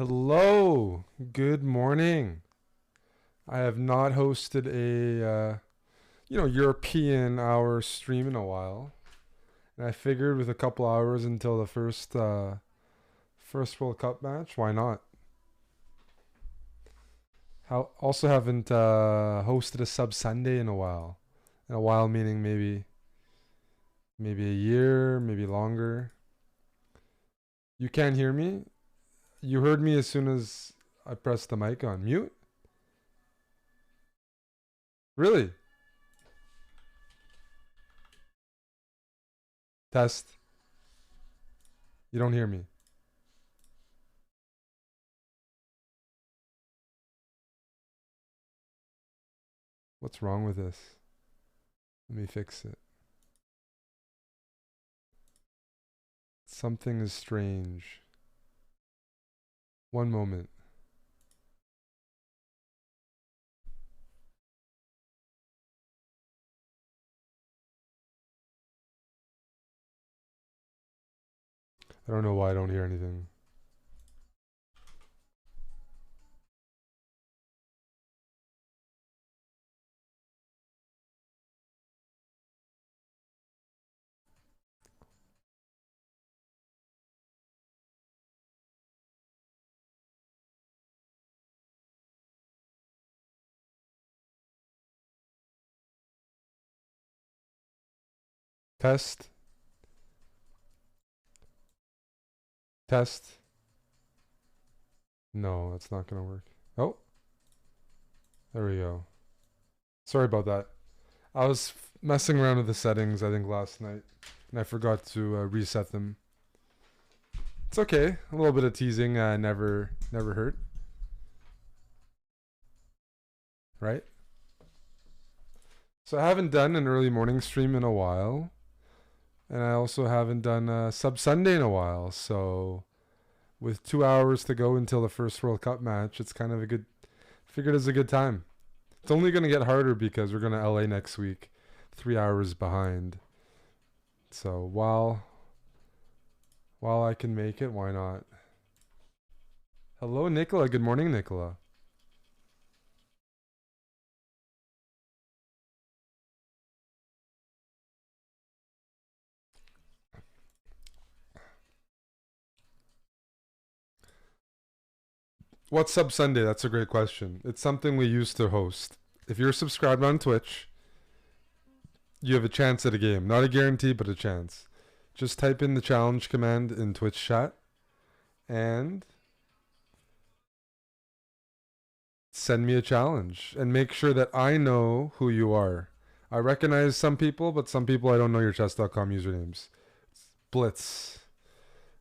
Hello, good morning. I have not hosted a European hour stream in a while, and I figured with a couple hours until the first World Cup match, why not? How also haven't hosted a sub Sunday in a while. In a while meaning maybe a year, maybe longer. You can't hear me? You heard me as soon as I pressed the mic on mute? Really? Test. You don't hear me. What's wrong with this? Let me fix it. Something is strange. One moment. I don't know why I don't hear anything. Test. Test. No, that's not going to work. Oh, there we go. Sorry about that. I was messing around with the settings, I think, last night, and I forgot to reset them. It's okay. A little bit of teasing never hurt, right? So I haven't done an early morning stream in a while, and I also haven't done a sub Sunday in a while. So with 2 hours to go until the first World Cup match, it's kind of a good. Figured it's a good time. It's only gonna get harder because we're gonna LA next week, 3 hours behind. So while I can make it, why not? Hello, Nicola. Good morning, Nicola. What's Sub Sunday? That's a great question. It's something we used to host. If you're subscribed on Twitch, you have a chance at a game. Not a guarantee, but a chance. Just type in the challenge command in Twitch chat and send me a challenge and make sure that I know who you are. I recognize some people, but some people I don't know your chess.com usernames. Blitz.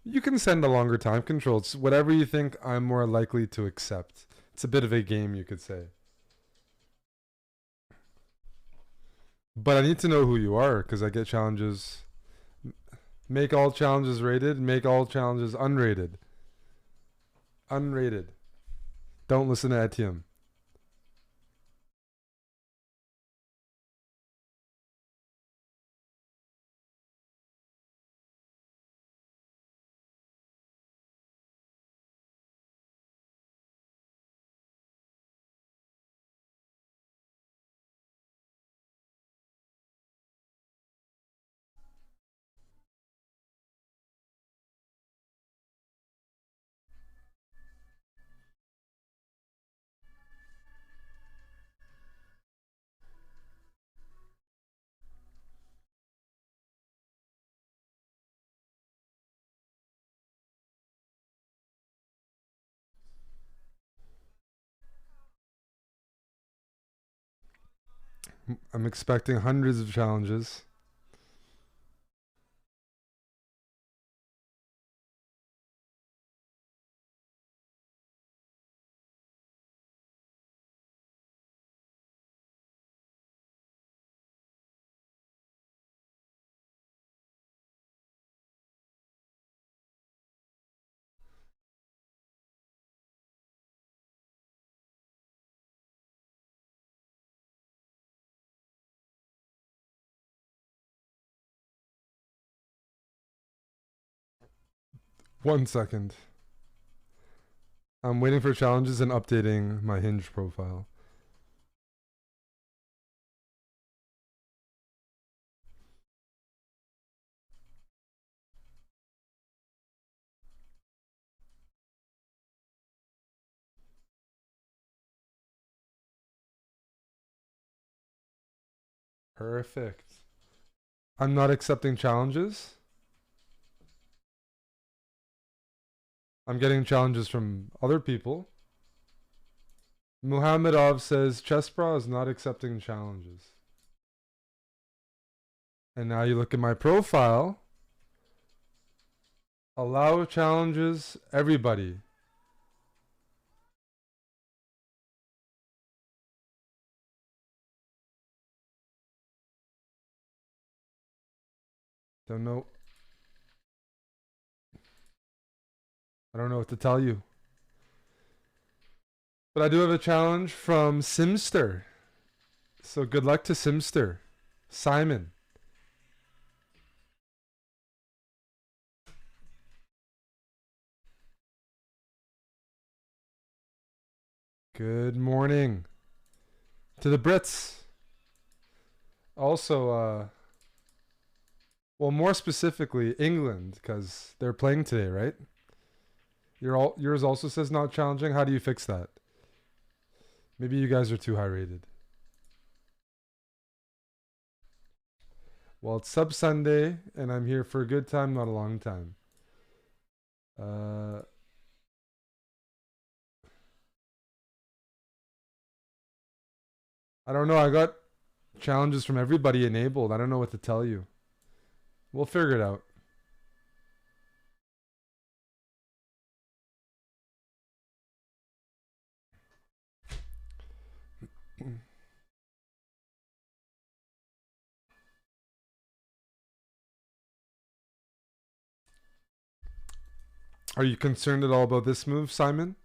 You can send a longer time control. It's whatever you think I'm more likely to accept. It's a bit of a game, you could say. But I need to know who you are because I get challenges. Make all challenges rated, make all challenges unrated. Unrated. Don't listen to Etienne. I'm expecting hundreds of challenges. One second. I'm waiting for challenges and updating my Hinge profile. Perfect. I'm not accepting challenges. I'm getting challenges from other people. Muhammadov says Chessbra is not accepting challenges. And now you look at my profile. Allow challenges, everybody. Don't know. I don't know what to tell you. But I do have a challenge from Simster. So good luck to Simster. Simon. Good morning to the Brits. Also, well, more specifically, England, because they're playing today, right? Yours also says not challenging. How do you fix that? Maybe you guys are too high rated. Well, it's Sub Sunday, and I'm here for a good time, not a long time. I don't know. I got challenges from everybody enabled. I don't know what to tell you. We'll figure it out. Are you concerned at all about this move, Simon?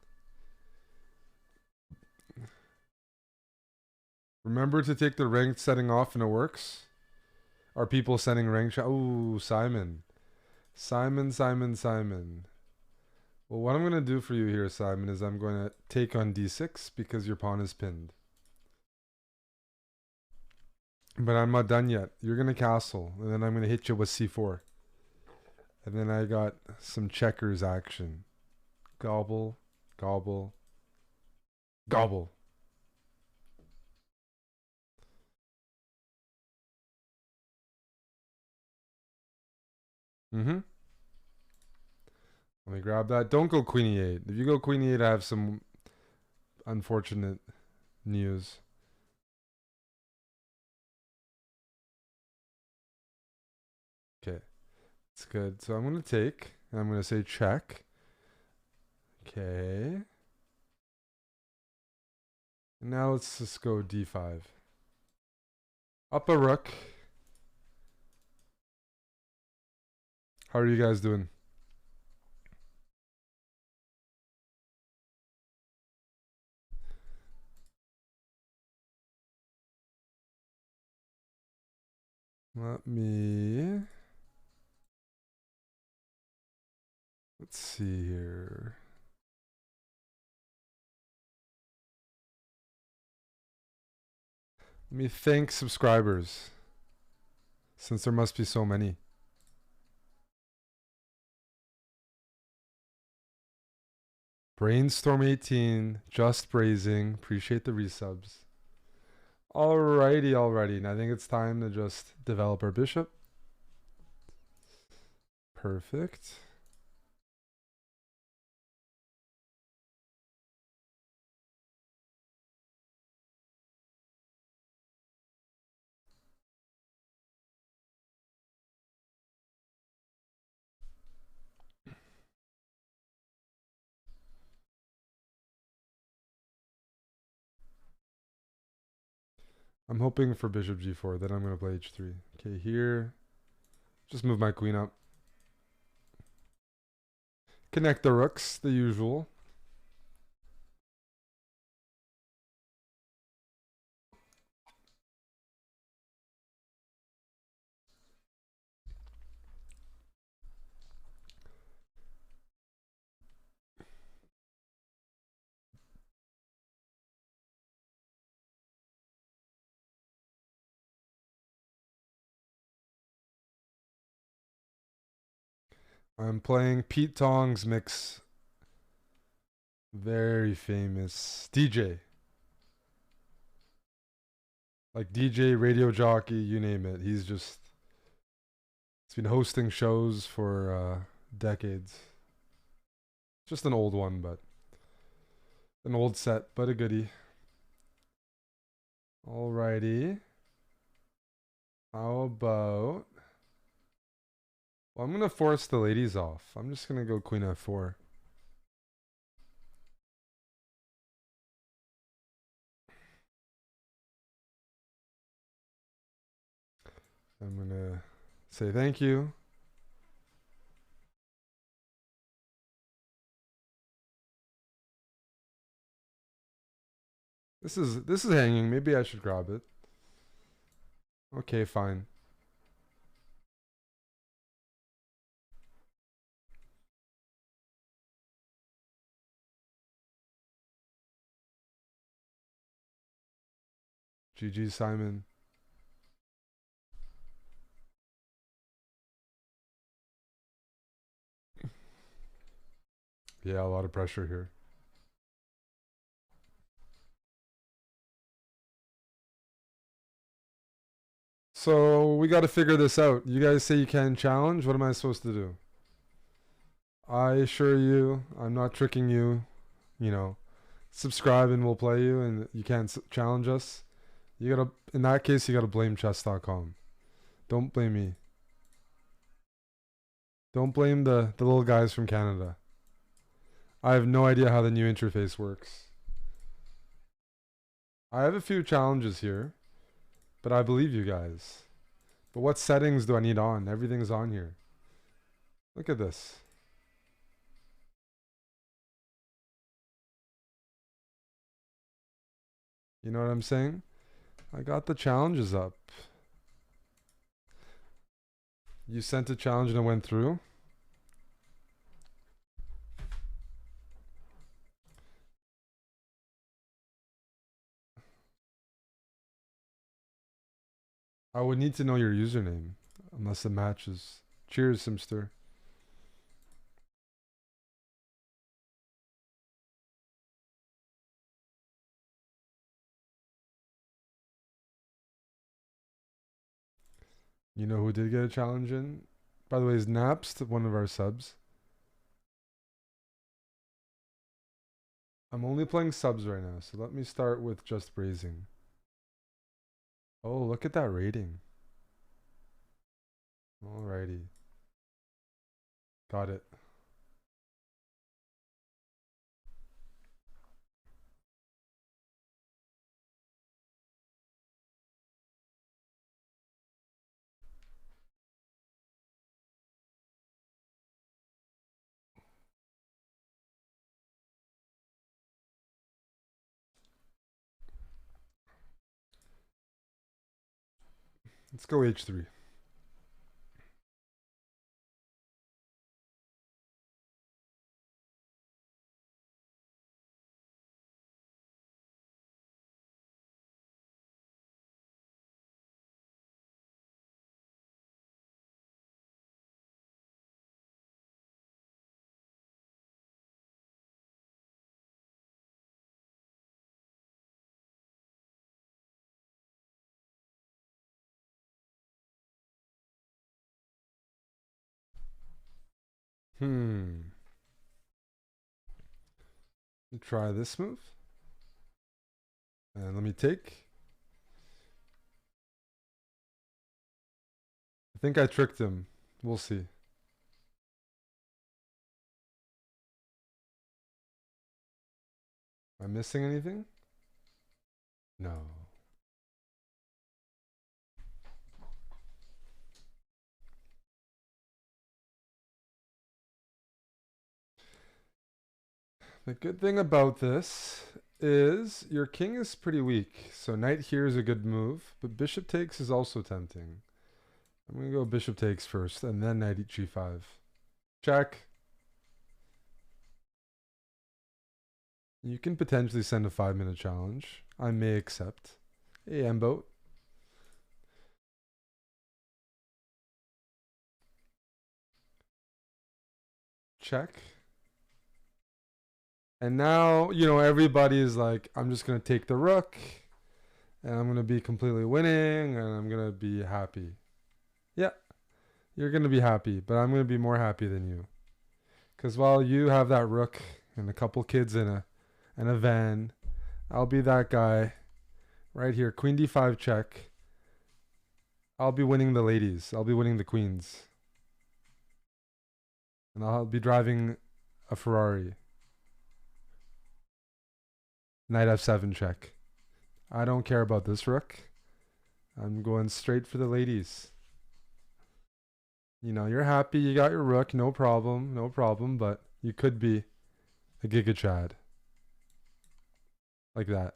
Remember to take the ranked setting off and it works? Are people sending ranked? Oh, Simon. Simon. Well, what I'm going to do for you here, Simon, is I'm going to take on d6 because your pawn is pinned. But I'm not done yet. You're going to castle, and then I'm going to hit you with c4. And then I got some checkers action. Gobble, gobble, gobble. Mm-hmm. Let me grab that. Don't go queen e8. If you go queen e8, I have some unfortunate news. Okay. It's good. So I'm going to take, and I'm going to say check. Okay. And now let's just go d5. Up a rook. How are you guys doing? Let me... Let's see here. Let me thank subscribers, since there must be so many. Brainstorm 18, Just Brazing, appreciate the resubs. Alrighty. And I think it's time to just develop our bishop. Perfect. I'm hoping for bishop g4, then I'm going to play h3. Okay, here. Just move my queen up. Connect the rooks, the usual. I'm playing Pete Tong's mix. Very famous DJ. Like DJ, radio jockey, you name it. He's been hosting shows for decades. Just an old one, but an old set, but a goodie. Alrighty. How about... Well, I'm going to force the ladies off. I'm just going to go queen f4. I'm going to say thank you. This is hanging. Maybe I should grab it. Okay, fine. GG, Simon. Yeah, a lot of pressure here. So we got to figure this out. You guys say you can challenge. What am I supposed to do? I assure you, I'm not tricking you. You know, subscribe and we'll play you, and you can't challenge us. You gotta, in that case, you gotta blame chess.com. Don't blame me. Don't blame the little guys from Canada. I have no idea how the new interface works. I have a few challenges here, but I believe you guys. But what settings do I need on? Everything's on here. Look at this. You know what I'm saying? I got the challenges up. You sent a challenge and it went through? I would need to know your username, unless it matches. Cheers, Simster. You know who did get a challenge in? By the way, is Naps one of our subs? I'm only playing subs right now, so let me start with just Brazing. Oh, look at that rating. Alrighty. Got it. Let's go H3. Try this move. And let me take. I think I tricked him. We'll see. Am I missing anything? No. The good thing about this is your king is pretty weak. So knight here is a good move, but bishop takes is also tempting. I'm going to go bishop takes first and then knight g5. Check. You can potentially send a 5-minute challenge. I may accept. Hey, Amboat. check. And now, you know, everybody is like, I'm just going to take the rook and I'm going to be completely winning and I'm going to be happy. Yeah, you're going to be happy, but I'm going to be more happy than you. Because while you have that rook and a couple kids in a van, I'll be that guy right here. Queen d5 check. I'll be winning the ladies. I'll be winning the queens. And I'll be driving a Ferrari. Knight f7 check. I don't care about this rook. I'm going straight for the ladies. You know, you're happy. You got your rook. No problem. No problem. But you could be a Giga Chad. Like that.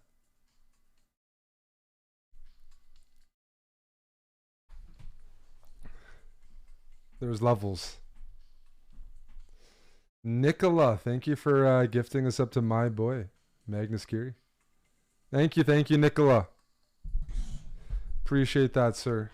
There's levels. Nicola, thank you for gifting us up to my boy, Magnus Geary. Thank you, Nicola. Appreciate that, sir.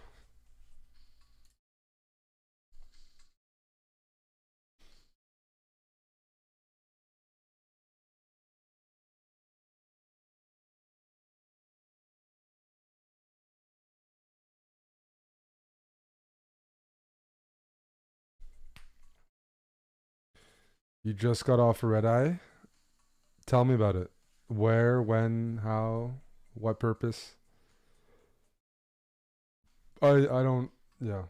You just got off a red eye? Tell me about it. Where, when, how, what purpose? I don't, yeah.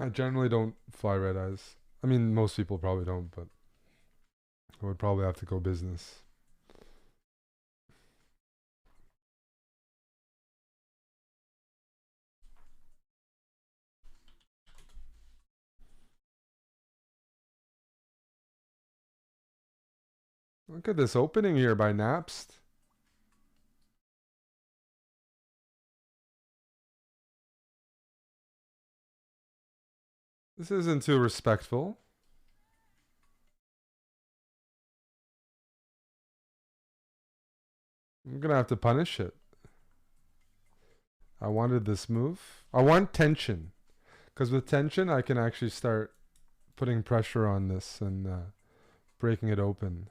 I generally don't fly red eyes. I mean, most people probably don't, but I would probably have to go business. Look at this opening here by Napst. This isn't too respectful. I'm gonna have to punish it. I wanted this move. I want tension. Because with tension, I can actually start putting pressure on this and breaking it open.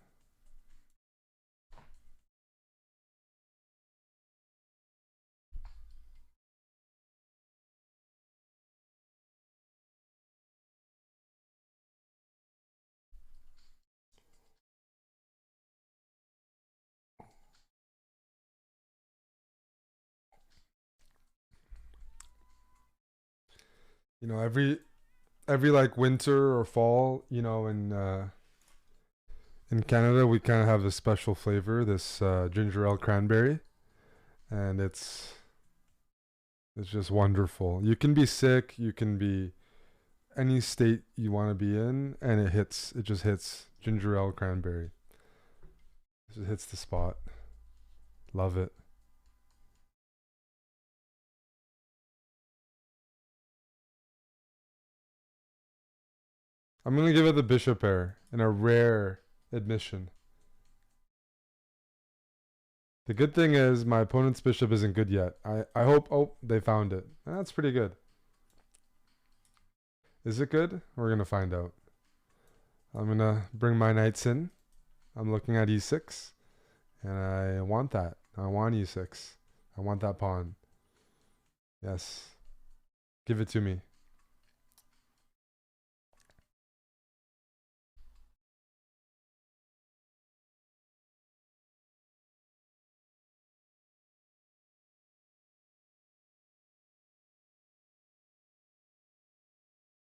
You know, every like winter or fall, you know, in Canada, we kind of have a special flavor, this ginger ale cranberry, and it's just wonderful. You can be sick, you can be any state you want to be in, and it hits. It just hits. Ginger ale cranberry. It just hits the spot. Love it. I'm gonna give it the bishop pair in a rare admission. The good thing is my opponent's bishop isn't good yet. I hope. Oh, they found it. That's pretty good. Is it good? We're gonna find out. I'm gonna bring my knights in. I'm looking at e6, and I want that. I want e6. I want that pawn. Yes. Give it to me.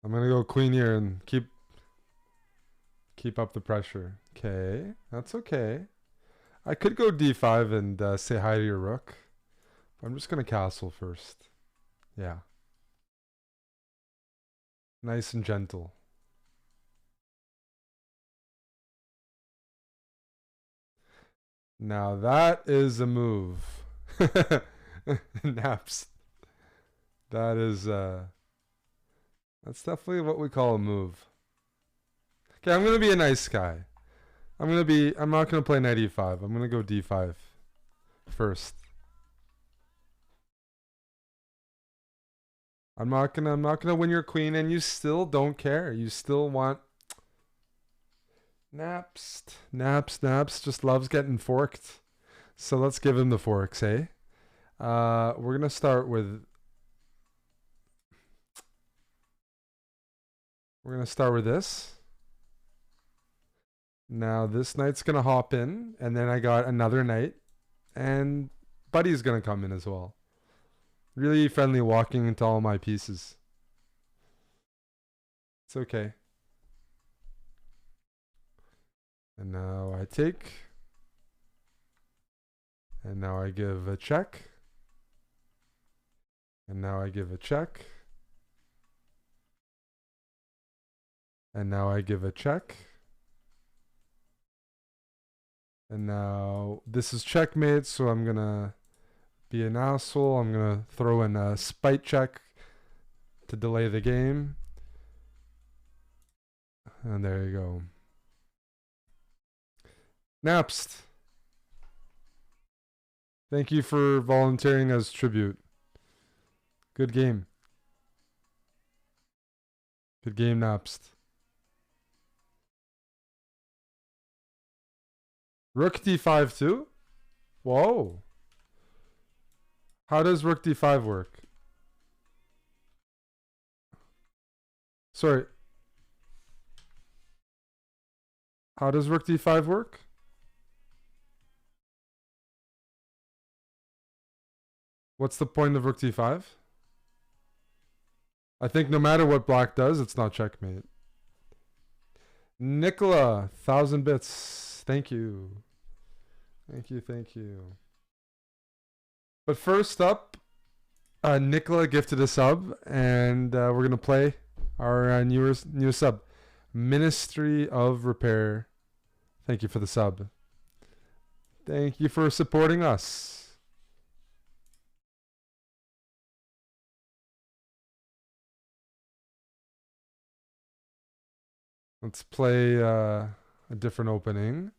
I'm gonna go queen here and keep up the pressure. Okay, that's okay. I could go d5 and say hi to your rook. But I'm just gonna castle first. Yeah. Nice and gentle. Now that is a move. Naps. That is that's definitely what we call a move. Okay, I'm gonna be a nice guy. I'm not gonna play knight e5. I'm gonna go d5 first. I'm not gonna win your queen, and you still don't care. You still want Naps just loves getting forked. So let's give him the forks, hey? We're gonna start with this. Now this knight's gonna hop in, and then I got another knight, and Buddy's gonna come in as well. Really friendly walking into all my pieces. It's okay. And now I take. And now I give a check. And now I give a check. And now I give a check. And now this is checkmate, so I'm gonna be an asshole. I'm gonna throw in a spite check to delay the game. And there you go. Napst. Thank you for volunteering as tribute. Good game. Good game, Napst. Rook d5 too? Whoa. How does rook d5 work? Sorry. How does rook d5 work? What's the point of rook d5? I think no matter what black does, it's not checkmate. Nicola, 1,000 bits. Thank you. Thank you. But first up, Nicola gifted a sub, and we're going to play our newest sub. Ministry of Repair. Thank you for the sub. Thank you for supporting us. Let's play a different opening.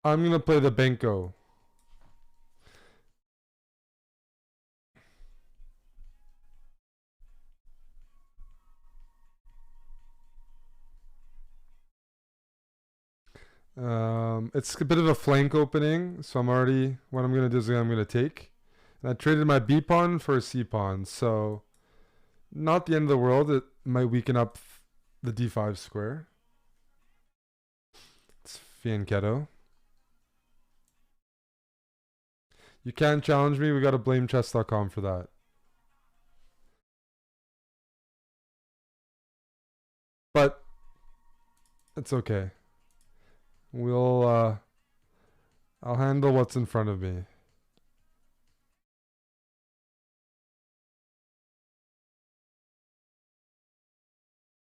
I'm going to play the Benko. It's a bit of a flank opening, so what I'm going to do is I'm going to take. And I traded my B pawn for a C pawn, so not the end of the world. It might weaken up the D5 square. It's Fianchetto. You can't challenge me. We got to blame chess.com for that. But it's okay. I'll handle what's in front of me.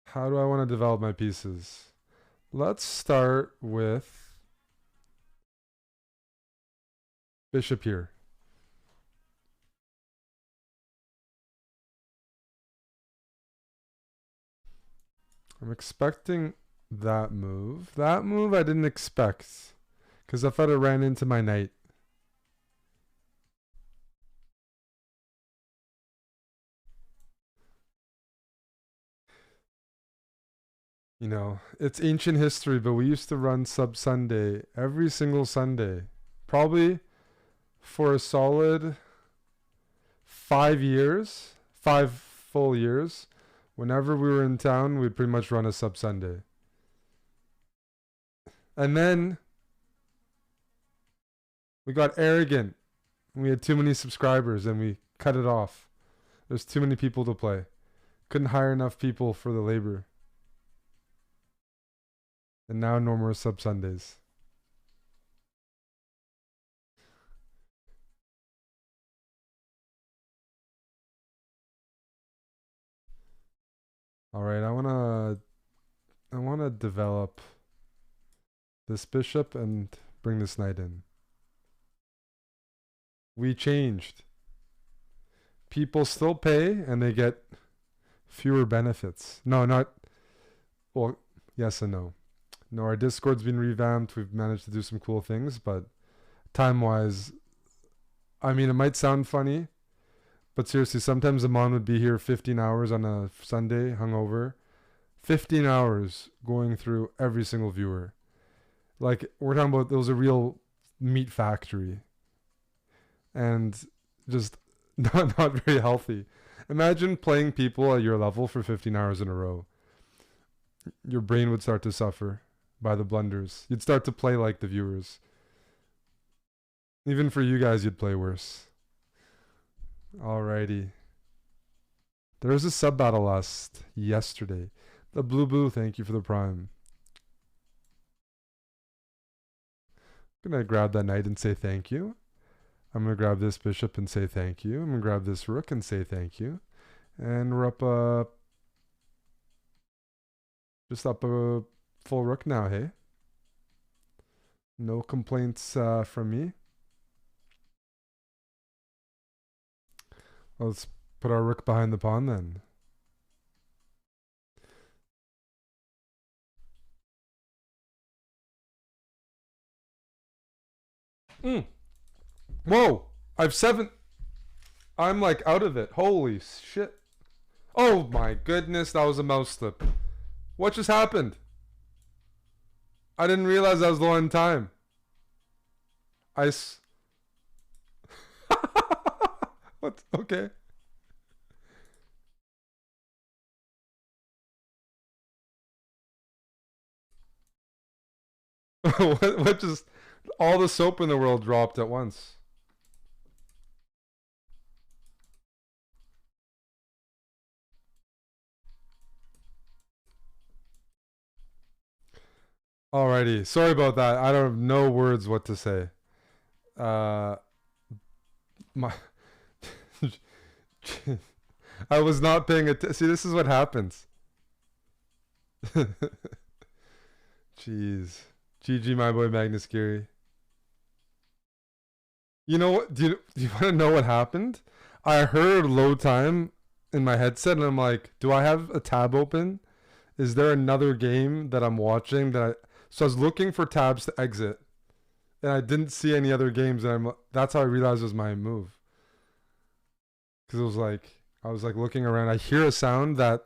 How do I want to develop my pieces? Let's start with bishop here. I'm expecting that move. That move I didn't expect, because I thought it ran into my knight. You know, it's ancient history, but we used to run Sub Sunday every single Sunday. Probably for a solid 5 years, 5 full years. Whenever we were in town, we'd pretty much run a Sub Sunday. And then we got arrogant. We had too many subscribers and we cut it off. There's too many people to play. Couldn't hire enough people for the labor. And now no more Sub Sundays. All right, I want to develop this bishop and bring this knight in. We changed. People still pay and they get fewer benefits. No, not well, yes and no. No, our Discord's been revamped. We've managed to do some cool things, but time-wise, I mean, it might sound funny, But seriously, sometimes Amon would be here 15 hours on a Sunday, hungover. 15 hours going through every single viewer. Like, we're talking about, there was a real meat factory. And just not very healthy. Imagine playing people at your level for 15 hours in a row. Your brain would start to suffer by the blunders. You'd start to play like the viewers. Even for you guys, you'd play worse. Alrighty. There was a sub battle last yesterday. The Blue Boo, thank you for the prime. I'm gonna grab that knight and say thank you. I'm gonna grab this bishop and say thank you. I'm gonna grab this rook and say thank you. And we're up just up a full rook now, hey? No complaints from me. Let's put our rook behind the pawn then. Whoa! I've 7. I'm like out of it. Holy shit. Oh my goodness, that was a mouse slip. What just happened? I didn't realize that was the one time. What? Okay. what just... All the soap in the world dropped at once. Alrighty. Sorry about that. I don't have no words what to say. My I was not paying attention. See, this is what happens. Jeez. GG, my boy Magnus Geary. You know what? Do you want to know what happened? I heard load time in my headset, and I'm like, do I have a tab open? Is there another game that I'm watching so I was looking for tabs to exit, and I didn't see any other games, and that's how I realized it was my move. Because it was like, I was like looking around. I hear a sound, that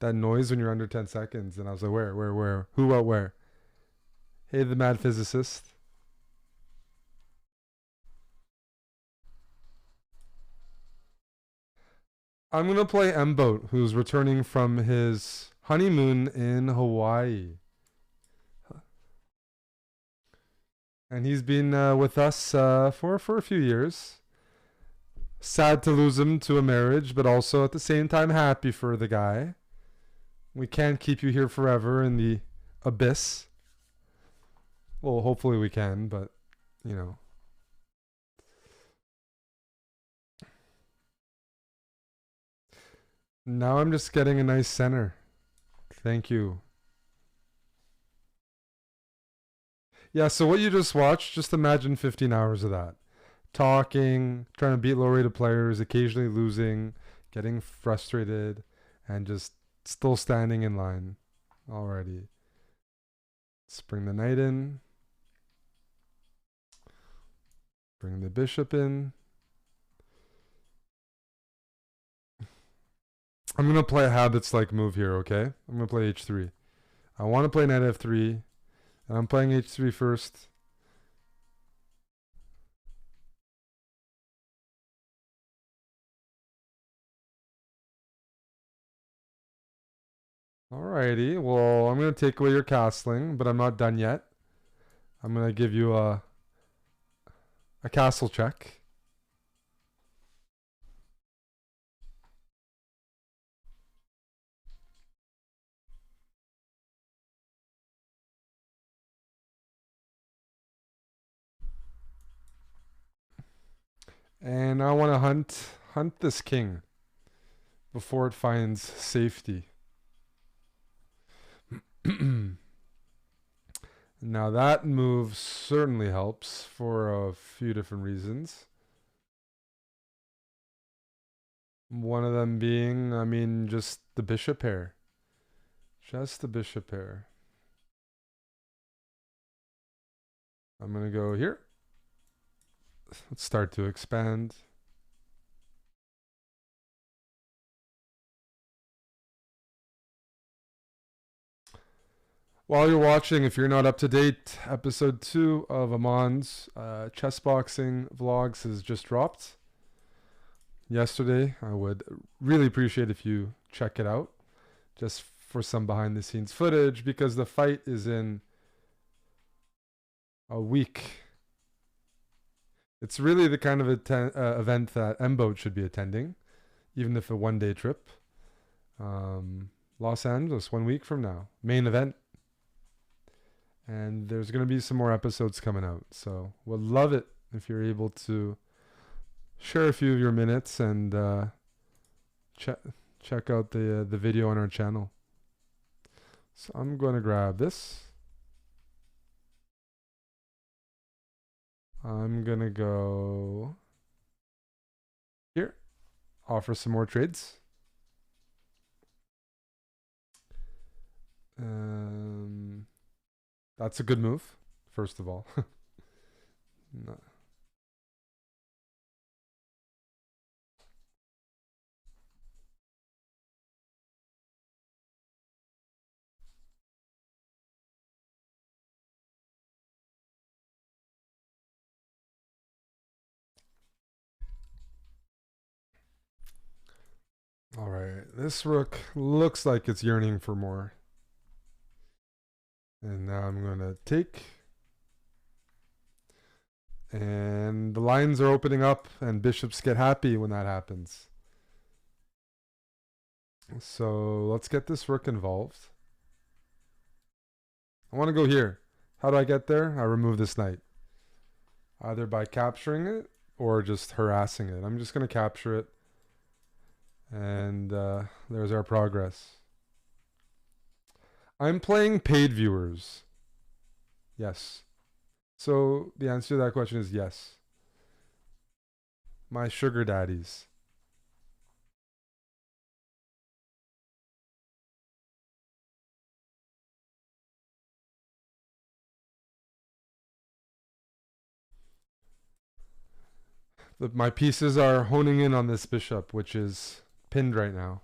noise when you're under 10 seconds, and I was like, where, who, what, where? Hey, the mad physicist. I'm gonna play M-Boat, who's returning from his honeymoon in Hawaii. And he's been with us for a few years. Sad to lose him to a marriage, but also at the same time happy for the guy. We can't keep you here forever in the abyss. Well, hopefully we can, but, you know. Now I'm just getting a nice center. Thank you. Yeah, so what you just watched, just imagine 15 hours of that. Talking, trying to beat low rated players, occasionally losing, getting frustrated, and just still standing in line already. Let's bring the knight in. Bring the bishop in. I'm going to play a habits-like move here, okay? I'm going to play h3. I want to play knight f3. And I'm playing h3 first. Alrighty. Well, I'm going to take away your castling, but I'm not done yet. I'm going to give you a castle check. And I want to hunt this king before it finds safety. Now that move certainly helps for a few different reasons. One of them being, I mean, just the bishop pair. Just the bishop pair. I'm going to go here. Let's start to expand. While you're watching, if you're not up to date, episode 2 of Amon's chess boxing vlogs has just dropped yesterday. I would really appreciate if you check it out just for some behind the scenes footage, because the fight is in a week. It's really the kind of event that M-Boat should be attending, even if a one-day trip. Los Angeles, 1 week from now, main event. And there's going to be some more episodes coming out. So would love it if you're able to share a few of your minutes and check out the video on our channel. So I'm going to grab this. I'm going to go here. Offer some more trades. That's a good move, first of all. No. All right, this rook looks like it's yearning for more. And now I'm going to take. And the lines are opening up, and bishops get happy when that happens. So let's get this rook involved. I want to go here. How do I get there? I remove this knight. Either by capturing it or just harassing it. I'm just going to capture it. And there's our progress. I'm playing paid viewers. Yes. So the answer to that question is yes. My sugar daddies. My pieces are honing in on this bishop, which is pinned right now.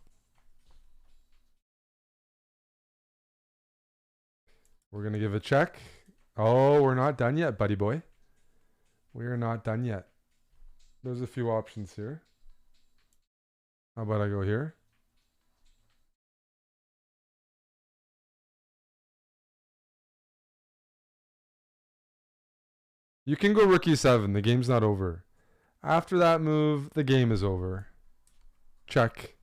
We're going to give a check. Oh, we're not done yet, buddy boy. We are not done yet. There's a few options here. How about I go here? You can go rook e7. The game's not over. After that move, the game is over. Check.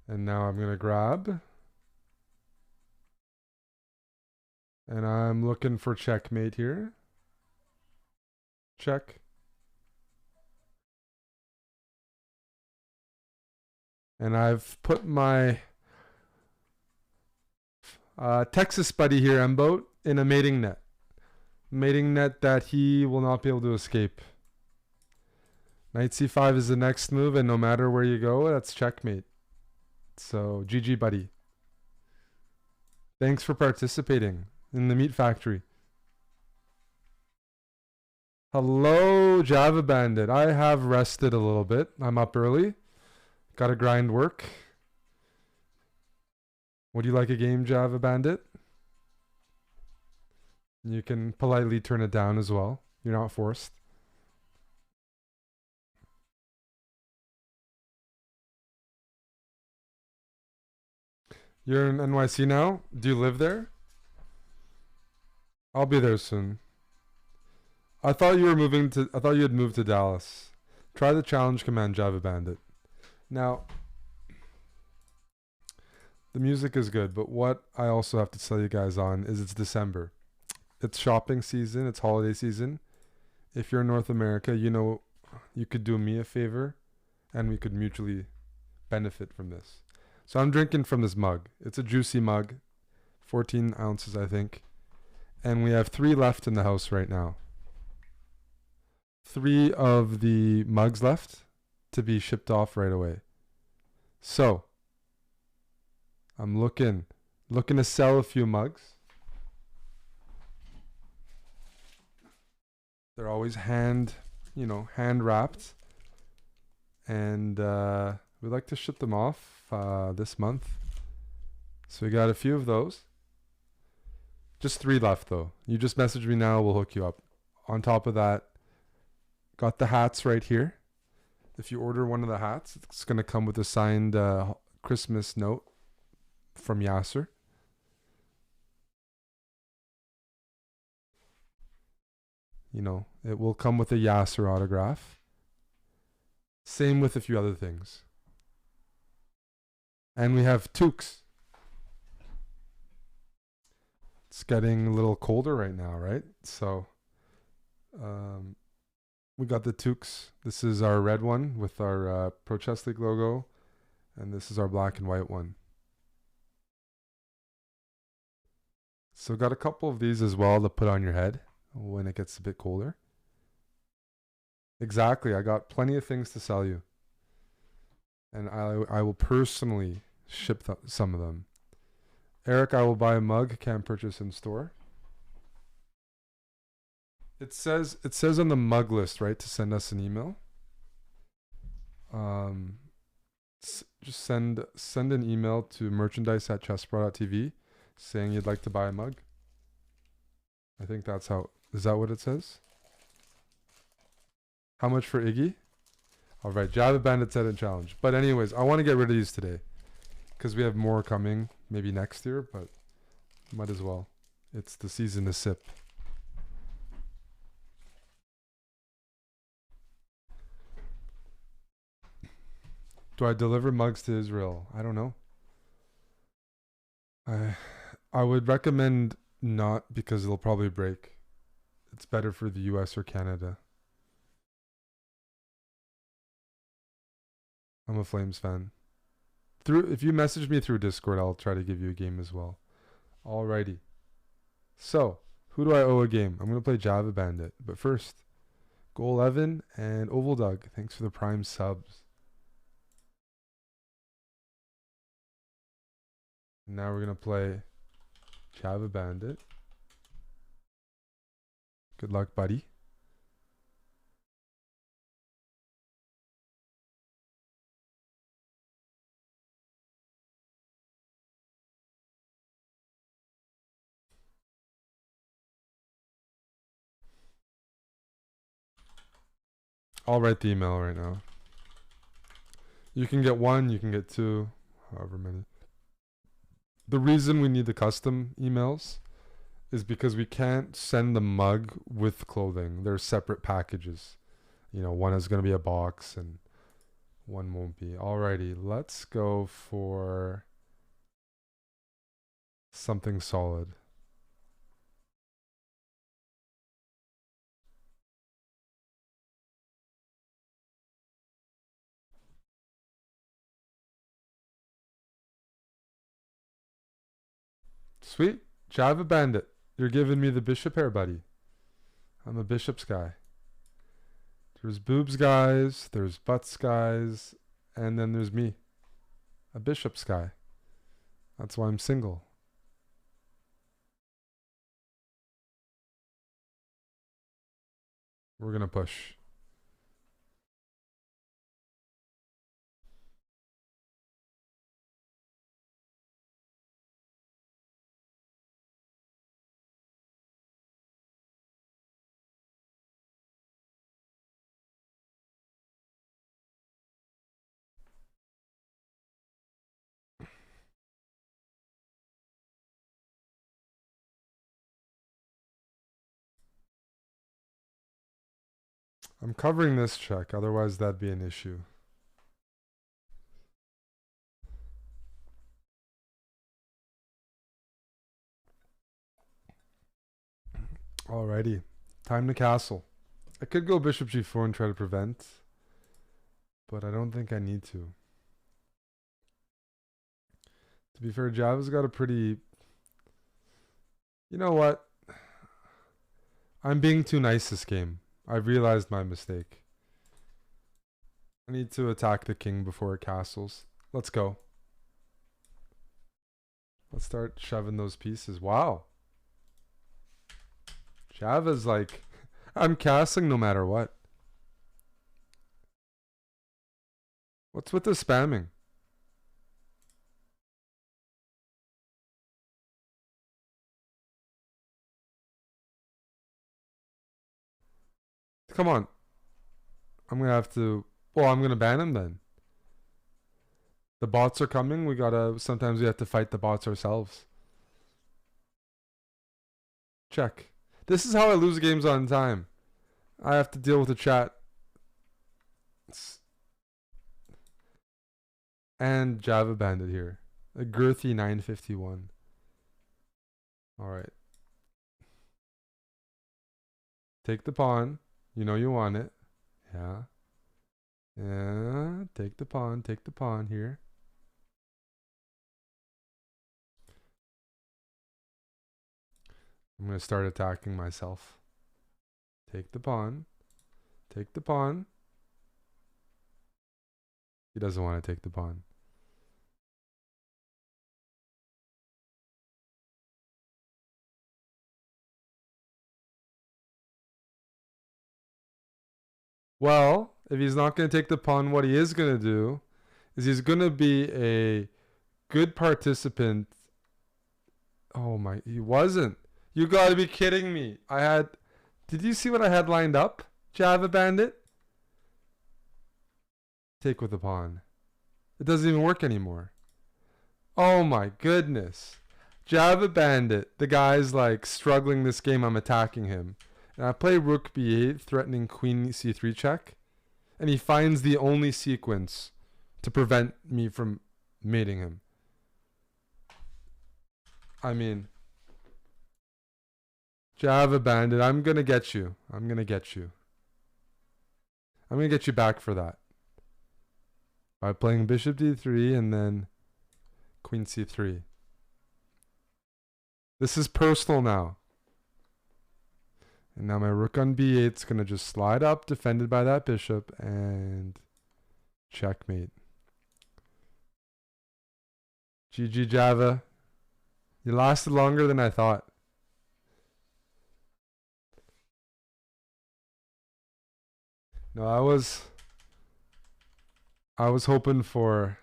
And now I'm going to grab. And I'm looking for checkmate here. Check. And I've put my Texas buddy here, M-Boat, in a mating net. Mating net that he will not be able to escape. Knight c5 is the next move, and no matter where you go, that's checkmate. So, GG, buddy. Thanks for participating in the Meat Factory. Hello, Java Bandit. I have rested a little bit. I'm up early. Gotta grind work. Would you like a game, Java Bandit? You can politely turn it down as well. You're not forced. You're in NYC now? Do you live there? I'll be there soon. I thought you had moved to Dallas. Try the challenge command, Java Bandit. Now, the music is good, but what I also have to tell you guys on is it's December. It's shopping season, it's holiday season. If you're in North America, you know you could do me a favor and we could mutually benefit from this. So I'm drinking from this mug. It's a juicy mug, 14 ounces, I think. And we have 3 left in the house right now. 3 of the mugs left to be shipped off right away. So I'm looking to sell a few mugs. They're always hand wrapped. And We'd like to ship them off this month. So we got a few of those. Just 3 left though. You just message me now, we'll hook you up. On top of that, got the hats right here. If you order one of the hats, it's going to come with a signed Christmas note from Yasser. You know, it will come with a Yasser autograph. Same with a few other things. And we have toques. It's getting a little colder right now, right? So we got the toques. This is our red one with our Pro Chess League logo. And this is our black and white one. So got a couple of these as well to put on your head when it gets a bit colder. Exactly. I got plenty of things to sell you. And I will personally ship some of them. Eric, I will buy a mug, can't purchase in store. It says on the mug list, right, to send us an email. Just send an email to merchandise@chessbra.tv saying you'd like to buy a mug. I think that's how. Is that what it says? How much for Iggy? All right, Java Bandit Set and Challenge. But anyways, I want to get rid of these today because we have more coming maybe next year, but might as well. It's the season to sip. Do I deliver mugs to Israel? I don't know. I would recommend not because it'll probably break. It's better for the US or Canada. I'm a Flames fan. If you message me through Discord, I'll try to give you a game as well. Alrighty. So, who do I owe a game? I'm going to play Java Bandit. But first, Goal 11 and Oval Doug. Thanks for the Prime subs. Now we're going to play Java Bandit. Good luck, buddy. I'll write the email right now. You can get 1, you can get 2, however many. The reason we need the custom emails is because we can't send the mug with clothing. They're separate packages. You know, one is going to be a box and one won't be. Alrighty, let's go for something solid. Sweet. Java Bandit. You're giving me the bishop here, buddy. I'm a bishops guy. There's boobs guys, there's butts guys, and then there's me. A bishops guy. That's why I'm single. We're gonna push. I'm covering this check, otherwise that'd be an issue. Alrighty. Time to castle. I could go bishop g4 and try to prevent, but I don't think I need to. To be fair, Java's got a pretty... You know what? I'm being too nice this game. I've realized my mistake. I need to attack the king before it castles. Let's go. Let's start shoving those pieces. Wow. Java's like, I'm castling no matter what. What's with the spamming? Come on. I'm gonna have to. Well, I'm gonna ban him then. The bots are coming. We gotta. Sometimes we have to fight the bots ourselves. Check. This is how I lose games on time. I have to deal with the chat. And Java Bandit here. A girthy 951. Alright. Take the pawn. You know you want it. Yeah. Yeah. Take the pawn. Take the pawn here. I'm going to start attacking myself. Take the pawn. Take the pawn. He doesn't want to take the pawn. Well, if he's not going to take the pawn, what he is going to do is he's going to be a good participant. Oh my, he wasn't. You got to be kidding me. Did you see what I had lined up? Java Bandit? Take with the pawn. It doesn't even work anymore. Oh my goodness. Java Bandit. The guy's like struggling this game. I'm attacking him. And I play rook b8, threatening queen c3 check. And he finds the only sequence to prevent me from mating him. I mean, Java Bandit, I'm going to get you. I'm going to get you. I'm going to get you back for that. By playing bishop d3 and then queen c3. This is personal now. And now my rook on b8 is going to just slide up, defended by that bishop, and checkmate. GG Java. You lasted longer than I thought. No, I was hoping for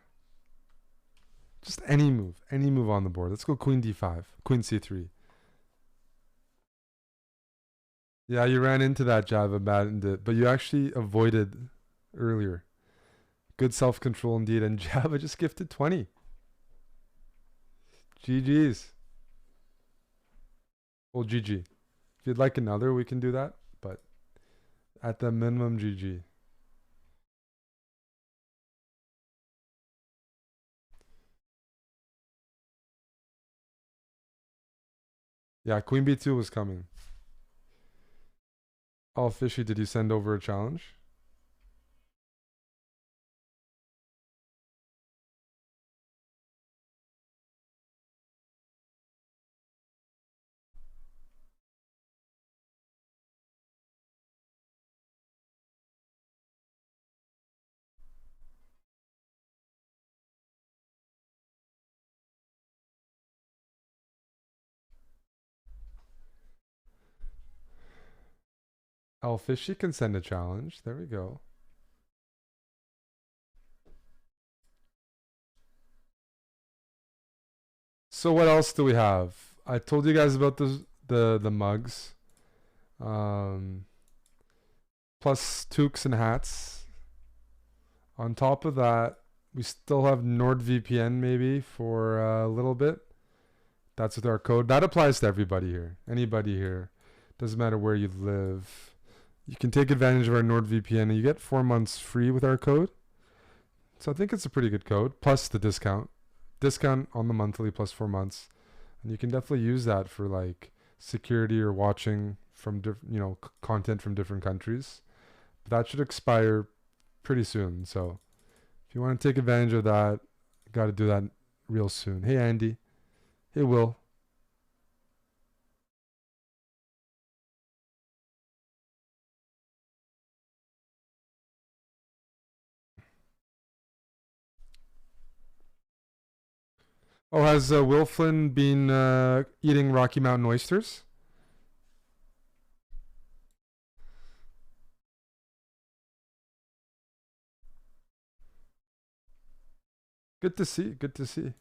just any move on the board. Let's go queen d5, queen c3. Yeah, you ran into that Java Bandit, but you actually avoided earlier. Good self-control indeed, and Java just gifted 20. GG's. Well, GG. If you'd like another, we can do that, but at the minimum, GG. Yeah, queen b2 was coming. Oh, Fishy, did you send over a challenge? Oh, Fishy can send a challenge. There we go. So what else do we have? I told you guys about the mugs. Plus toques and hats. On top of that, we still have NordVPN maybe for a little bit. That's with our code. That applies to everybody here. Anybody here. Doesn't matter where you live. You can take advantage of our NordVPN and you get 4 months free with our code. So I think it's a pretty good code. Plus the discount. Discount on the monthly plus 4 months. And you can definitely use that for like security or watching from content from different countries. But that should expire pretty soon. So if you want to take advantage of that, got to do that real soon. Hey Andy. Hey Will. Oh, has Will Flynn been eating Rocky Mountain oysters? Good to see. Good to see.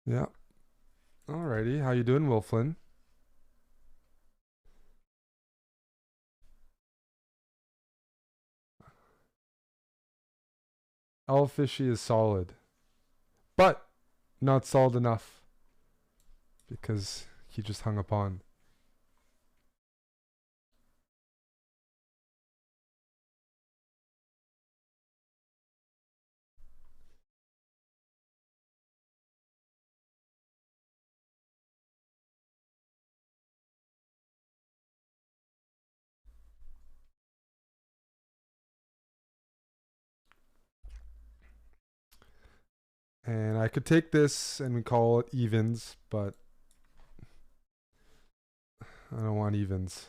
Yeah. Alrighty. How you doing, Will Flynn? El Fishy is solid, but not solid enough because he just hung a pawn. And I could take this and we call it evens, but I don't want evens.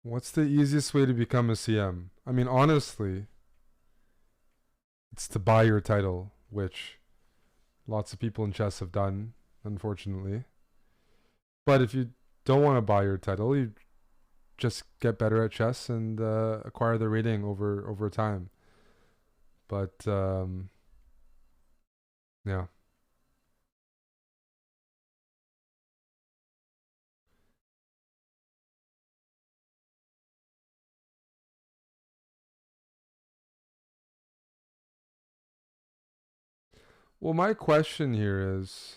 What's the easiest way to become a CM? I mean, honestly, it's to buy your title, which lots of people in chess have done, unfortunately. But if you don't want to buy your title, you just get better at chess and acquire the rating over time. But yeah. Well, my question here is,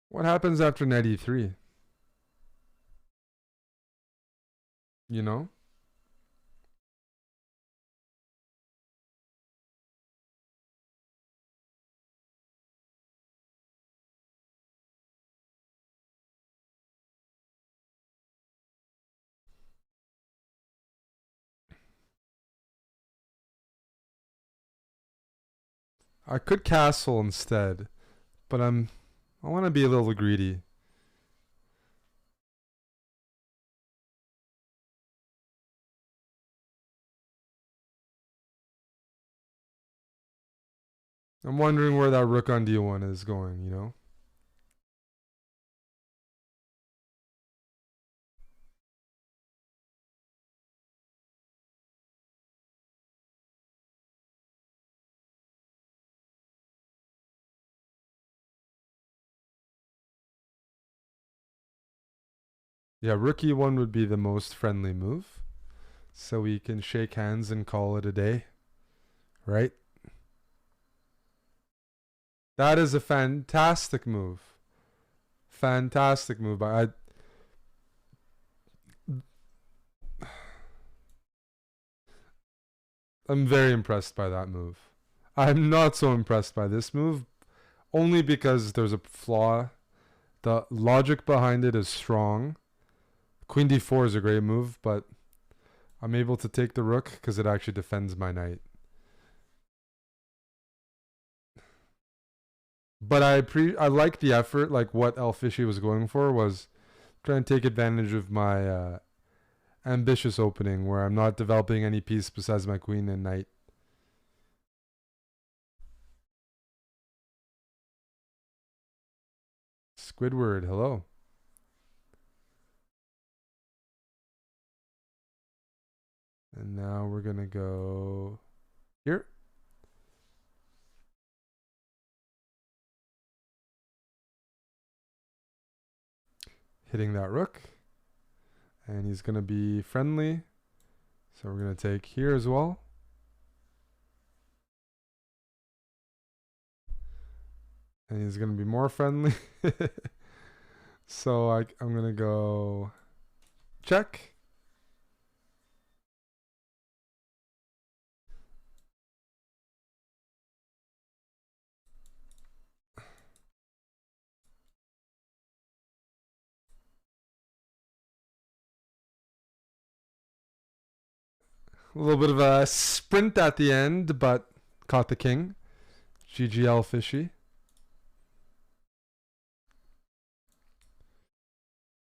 what happens after knight e3? You know? I could castle instead, but I want to be a little greedy. I'm wondering where that rook on d1 is going, you know? Yeah, rook e1 would be the most friendly move. So we can shake hands and call it a day, right? That is a fantastic move. Fantastic move. I'm very impressed by that move. I'm not so impressed by this move, only because there's a flaw. The logic behind it is strong. Queen d4 is a great move, but I'm able to take the rook because it actually defends my knight. But I like the effort. Like what El Fishy was going for was trying to take advantage of my ambitious opening where I'm not developing any piece besides my queen and knight. Squidward, hello. And now we're gonna go here. Hitting that rook. And he's gonna be friendly. So we're gonna take here as well. And he's gonna be more friendly. So I'm gonna go check. A little bit of a sprint at the end, but caught the king. GGL Fishy.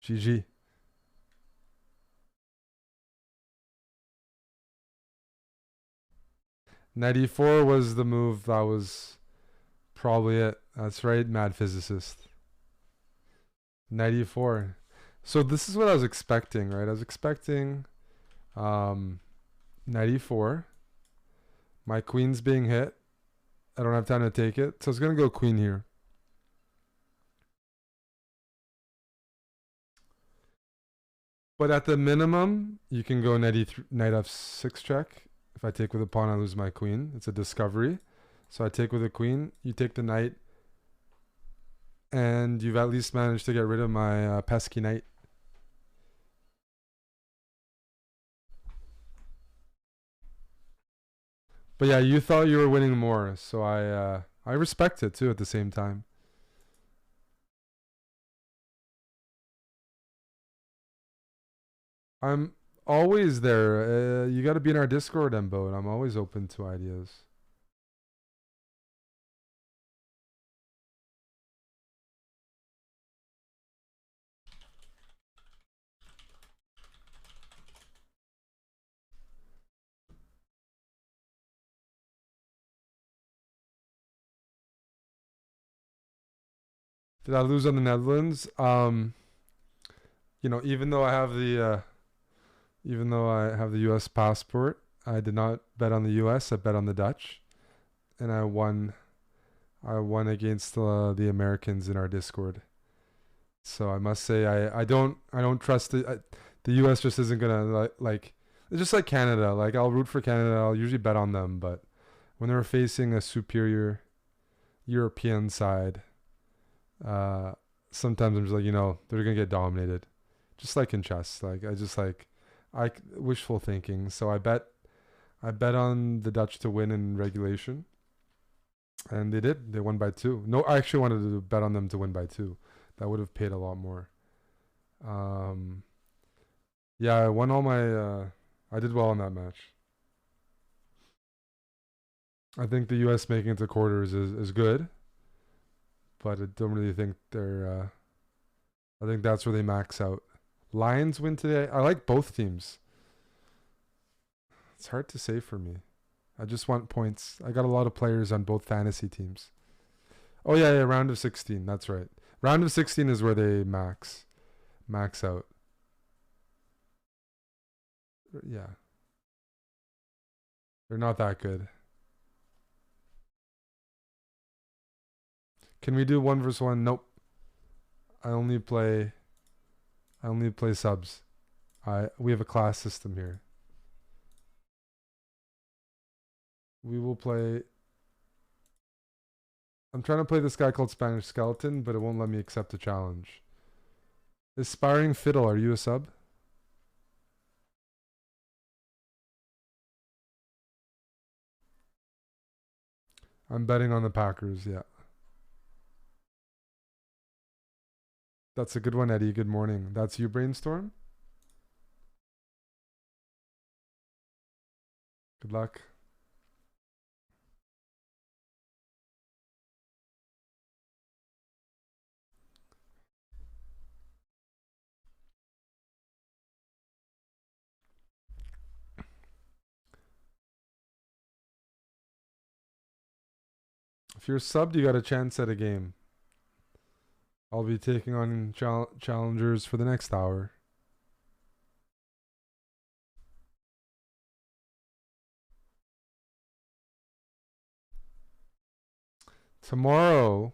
GG. 94 was the move that was probably it. That's right, mad physicist. 94. So this is what I was expecting, right? I was expecting 94. My queen's being hit. I don't have time to take it. So it's going to go queen here. But at the minimum, you can go knight f6 check. If I take with a pawn, I lose my queen. It's a discovery. So I take with a queen. You take the knight. And you've at least managed to get rid of my pesky knight. But yeah, you thought you were winning more. So I respect it too at the same time. I'm always there. You got to be in our Discord, Embo, and I'm always open to ideas. Did I lose on the Netherlands? Even though I have the U.S. passport, I did not bet on the U.S. I bet on the Dutch, and I won. I won against the Americans in our Discord. So I must say I don't trust the U.S. just isn't gonna like it's just like Canada. Like I'll root for Canada. I'll usually bet on them, but when they're facing a superior European side, sometimes I'm just like they're gonna get dominated, just like in chess. Like I wishful thinking. So I bet on the Dutch to win in regulation, and they did. They won by 2. No, I actually wanted to bet on them to win by 2. That would have paid a lot more. Yeah, I won all my. I did well in that match. I think the U.S. making it to quarters is good, but I don't really think they're. I think that's where they max out. Lions win today. I like both teams. It's hard to say for me. I just want points. I got a lot of players on both fantasy teams. Oh yeah, round of 16. That's right. Round of 16 is where they max out. Yeah. They're not that good. Can we do 1v1? Nope. I only play subs. We have a class system here. We will play. I'm trying to play this guy called Spanish Skeleton, but it won't let me accept a challenge. Aspiring Fiddle, are you a sub? I'm betting on the Packers, yeah. That's a good one, Eddie. Good morning. That's you, Brainstorm? Good luck. If you're subbed, you got a chance at a game. I'll be taking on challengers for the next hour. Tomorrow,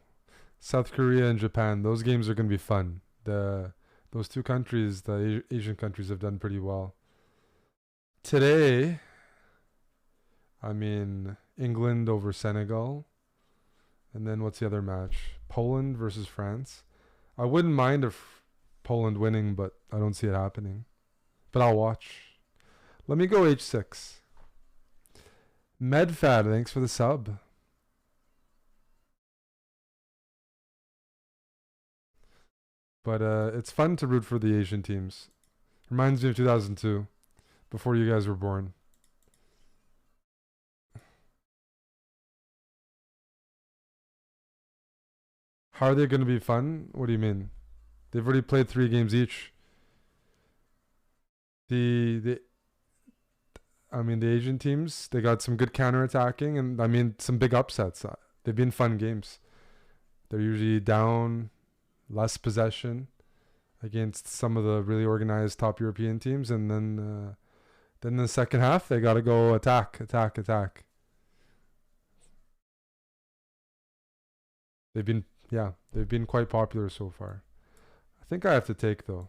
South Korea and Japan. Those games are going to be fun. Those two countries, the Asian countries, have done pretty well. Today, I mean England over Senegal, and then what's the other match? Poland versus France. I wouldn't mind if Poland winning, but I don't see it happening. But I'll watch. Let me go H6. Medfad, thanks for the sub. But it's fun to root for the Asian teams. Reminds me of 2002, before you guys were born. How are they going to be fun? What do you mean? They've already played 3 games each. The Asian teams, they got some good counterattacking and some big upsets. They've been fun games. They're usually down, less possession against some of the really organized top European teams, and then in the second half they got to go attack, attack, attack. They've been quite popular so far. I think I have to take though.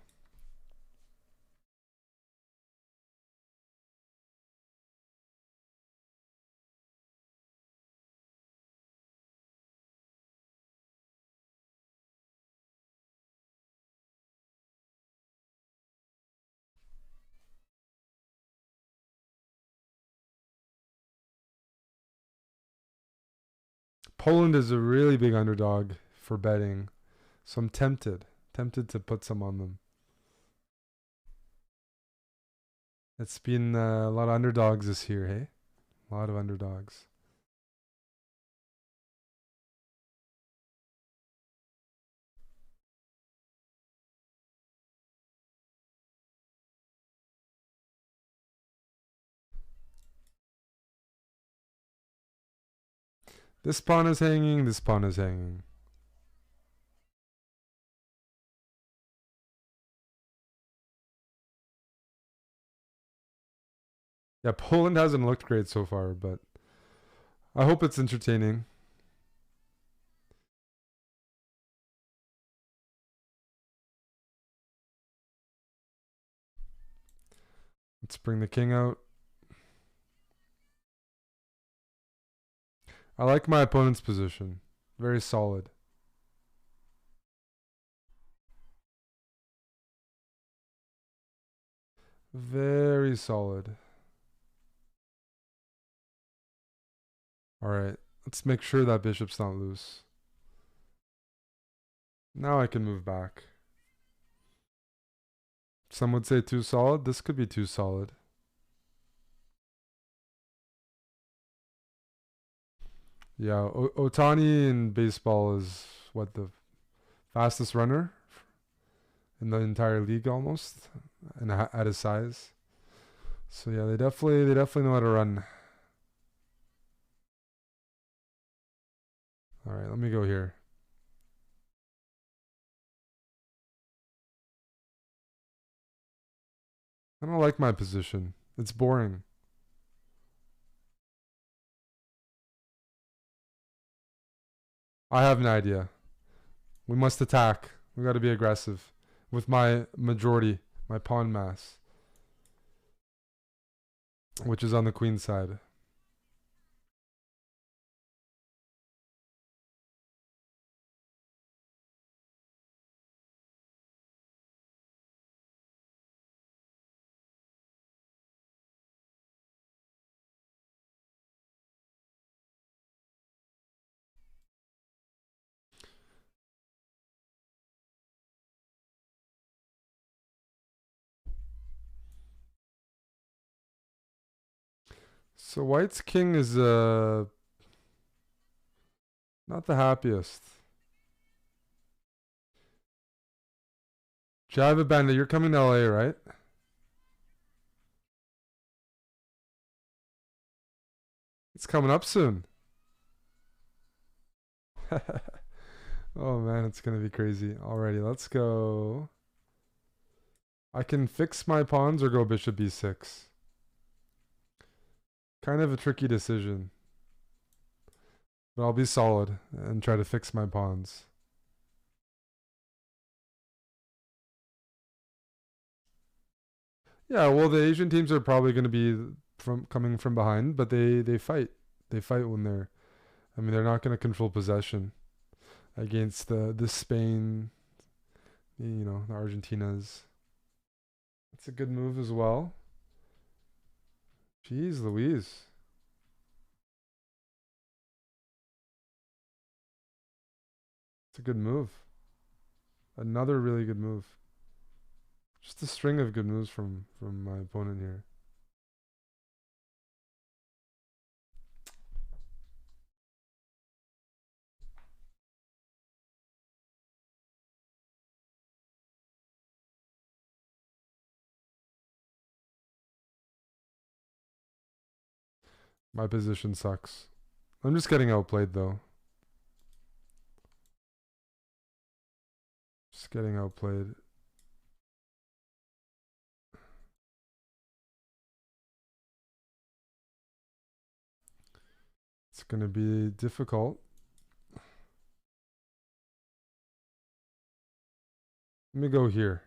Poland is a really big underdog for betting, so I'm tempted to put some on them. It's been a lot of underdogs this year, hey? A lot of underdogs. This pawn is hanging, this pawn is hanging. Yeah, Poland hasn't looked great so far, but I hope it's entertaining. Let's bring the king out. I like my opponent's position. Very solid. Very solid. Alright, let's make sure that bishop's not loose. Now I can move back. Some would say too solid. This could be too solid. Yeah, Otani in baseball is what, the fastest runner in the entire league almost, and at his size. So yeah, they definitely know how to run. All right, let me go here. I don't like my position. It's boring. I have an idea. We must attack. We got to be aggressive with my majority, my pawn mass, which is on the queen side. So white's king is not the happiest. Java Bandit, you're coming to LA, right? It's coming up soon. Oh man, it's gonna be crazy. Alrighty, let's go. I can fix my pawns or go bishop b6. Kind of a tricky decision. But I'll be solid and try to fix my pawns. Yeah, well, the Asian teams are probably going to be coming from behind, but they fight. They fight when they're. I mean, they're not going to control possession against the Spain, the Argentinas. It's a good move as well. Jeez Louise. It's a good move. Another really good move. Just a string of good moves from my opponent here. My position sucks. I'm just getting outplayed though. Just getting outplayed. It's going to be difficult. Let me go here.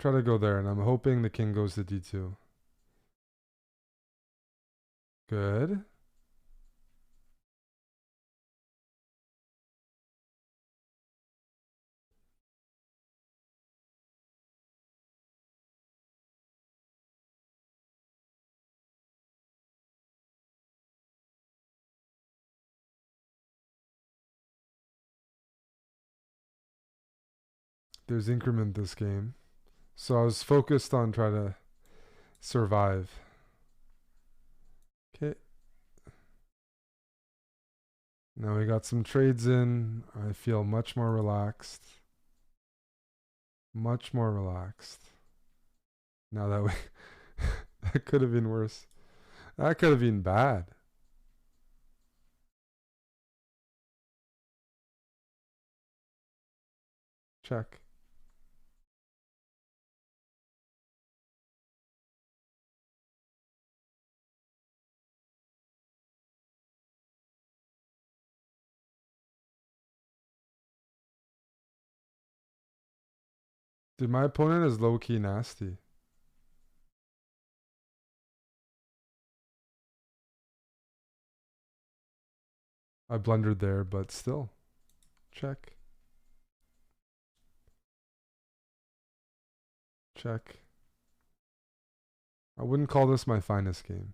Try to go there, and I'm hoping the king goes to d2. Good. There's increment this game. So I was focused on trying to survive. Okay. Now we got some trades in. I feel much more relaxed. Much more relaxed. Now that we... that could have been worse. That could have been bad. Check. Dude, my opponent is low-key nasty. I blundered there, but still. Check. Check. I wouldn't call this my finest game.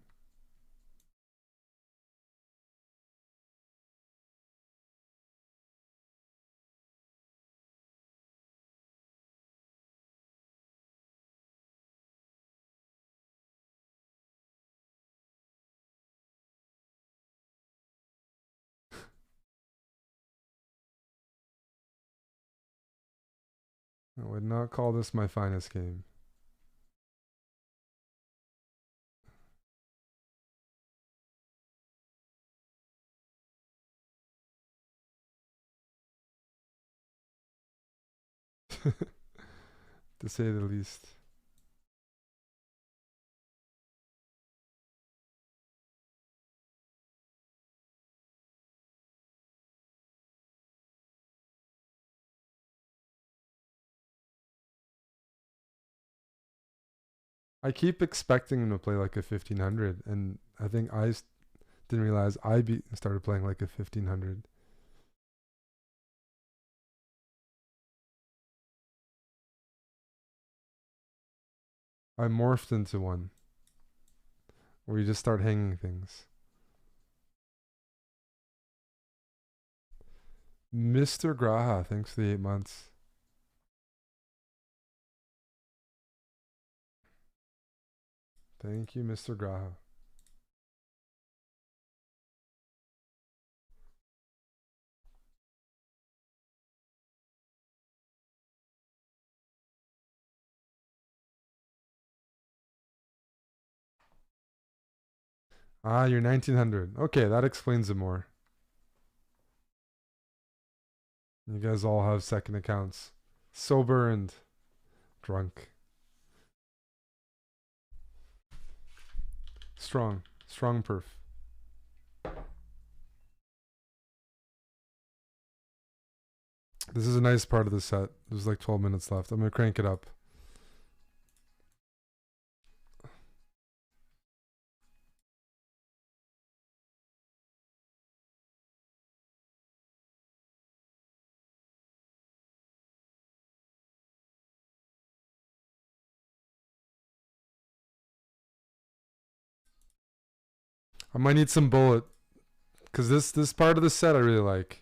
I would not call this my finest game. To say the least. I keep expecting him to play like a 1500, and I think didn't realize started playing like a 1500. I morphed into one where you just start hanging things. Mr. Graha, thanks for the 8 months. Thank you, Mr. Graha. Ah, you're 1900. Okay, that explains it more. You guys all have second accounts. Sober and drunk. Strong. Strong perf. This is a nice part of the set. There's like 12 minutes left. I'm going to crank it up. I might need some bullet, because this part of the set I really like.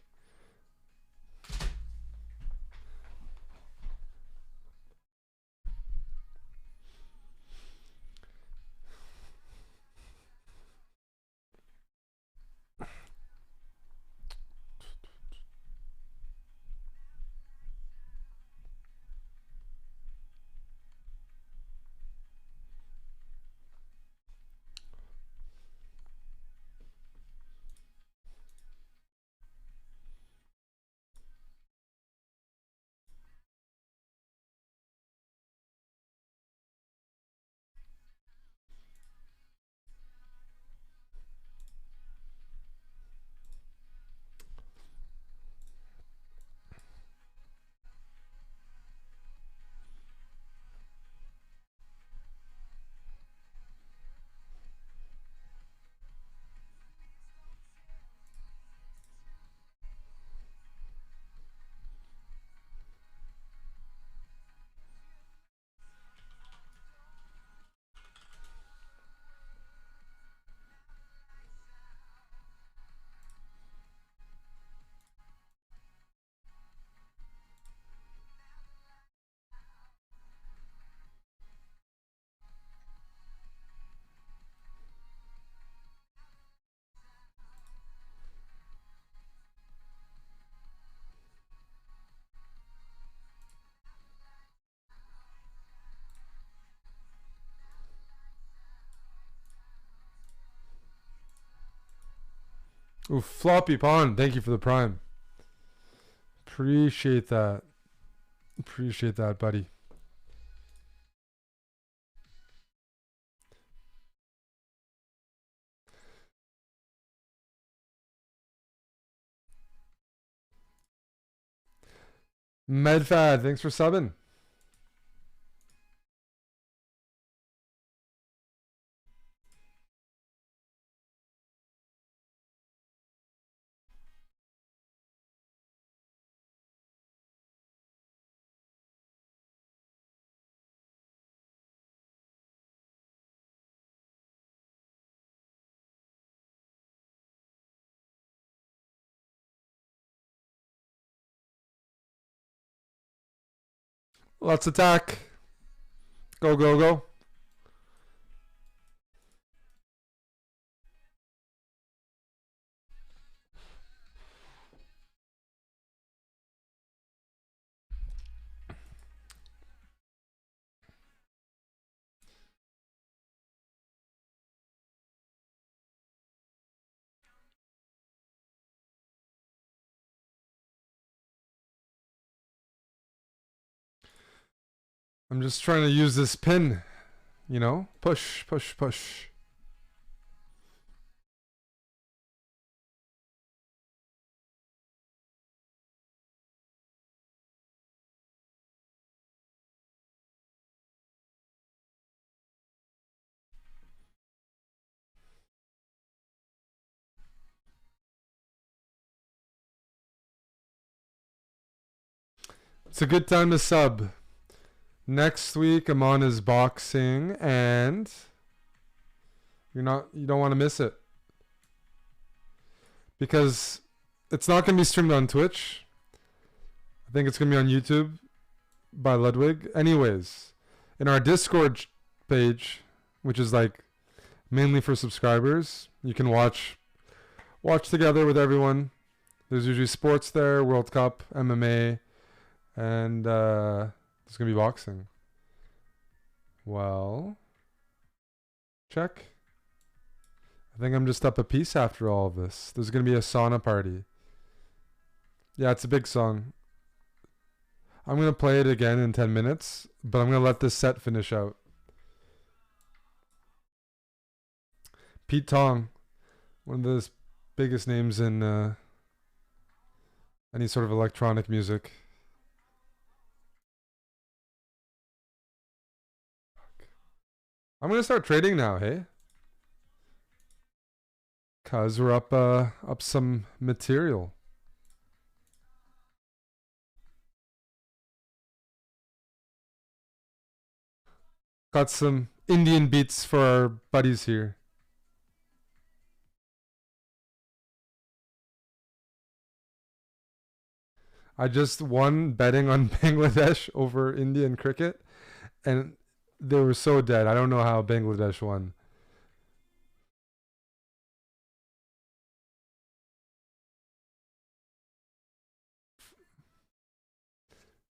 Ooh, Floppy Pond. Thank you for the prime. Appreciate that. Appreciate that, buddy. Medfad, thanks for subbing. Let's attack. Go, go, go. I'm just trying to use this pin. You know? Push, push, push. It's a good time to sub. Next week I'm on his boxing and you don't want to miss it. Because it's not going to be streamed on Twitch. I think it's going to be on YouTube by Ludwig. Anyways, in our Discord page, which is like mainly for subscribers, you can watch together with everyone. There's usually sports there, World Cup, MMA, and there's going to be boxing. Well, check. I think I'm just up a piece after all of this. There's going to be a sauna party. Yeah, it's a big song. I'm going to play it again in 10 minutes, but I'm going to let this set finish out. Pete Tong, one of the biggest names in any sort of electronic music. I'm going to start trading now, hey? Cause we're up some material. Got some Indian beats for our buddies here. I just won betting on Bangladesh over India in cricket, and they were so dead. I don't know how Bangladesh won.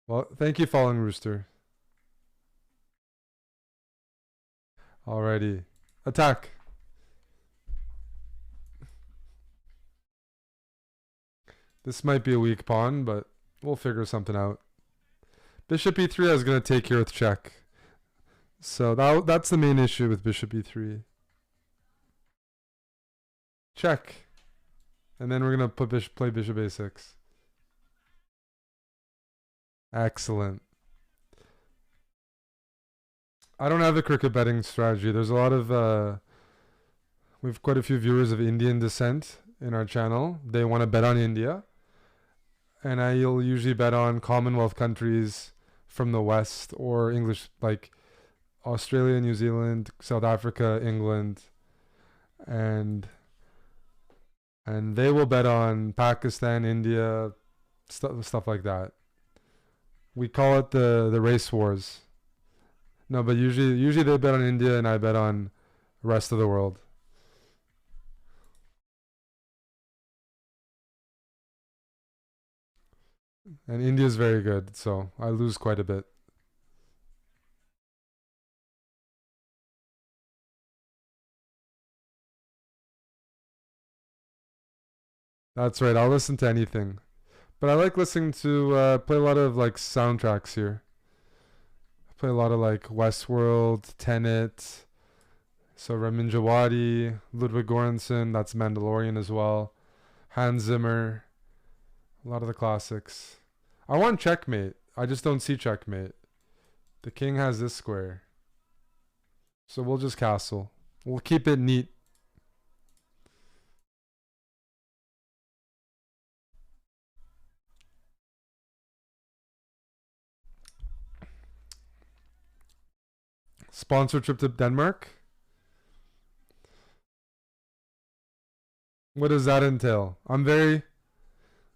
Well, thank you, Fallen Rooster. Alrighty. Attack. This might be a weak pawn, but we'll figure something out. Bishop e3 is going to take here with check. So that's the main issue with bishop e3. Check. And then we're going to play bishop a6. Excellent. I don't have a cricket betting strategy. There's a lot of we have quite a few viewers of Indian descent in our channel. They want to bet on India. And I'll usually bet on Commonwealth countries from the West or English, like Australia, New Zealand, South Africa, England, and they will bet on Pakistan, India, stuff like that. We call it the race wars. No, but usually they bet on India and I bet on the rest of the world. And India is very good, so I lose quite a bit. That's right. I'll listen to anything. But I like listening to play a lot of like soundtracks here. I play a lot of like Westworld, Tenet, so Ramin Djawadi, Ludwig Göransson, that's Mandalorian as well. Hans Zimmer, a lot of the classics. I want Checkmate. I just don't see Checkmate. The king has this square. So we'll just castle. We'll keep it neat. Sponsor trip to Denmark? What does that entail? I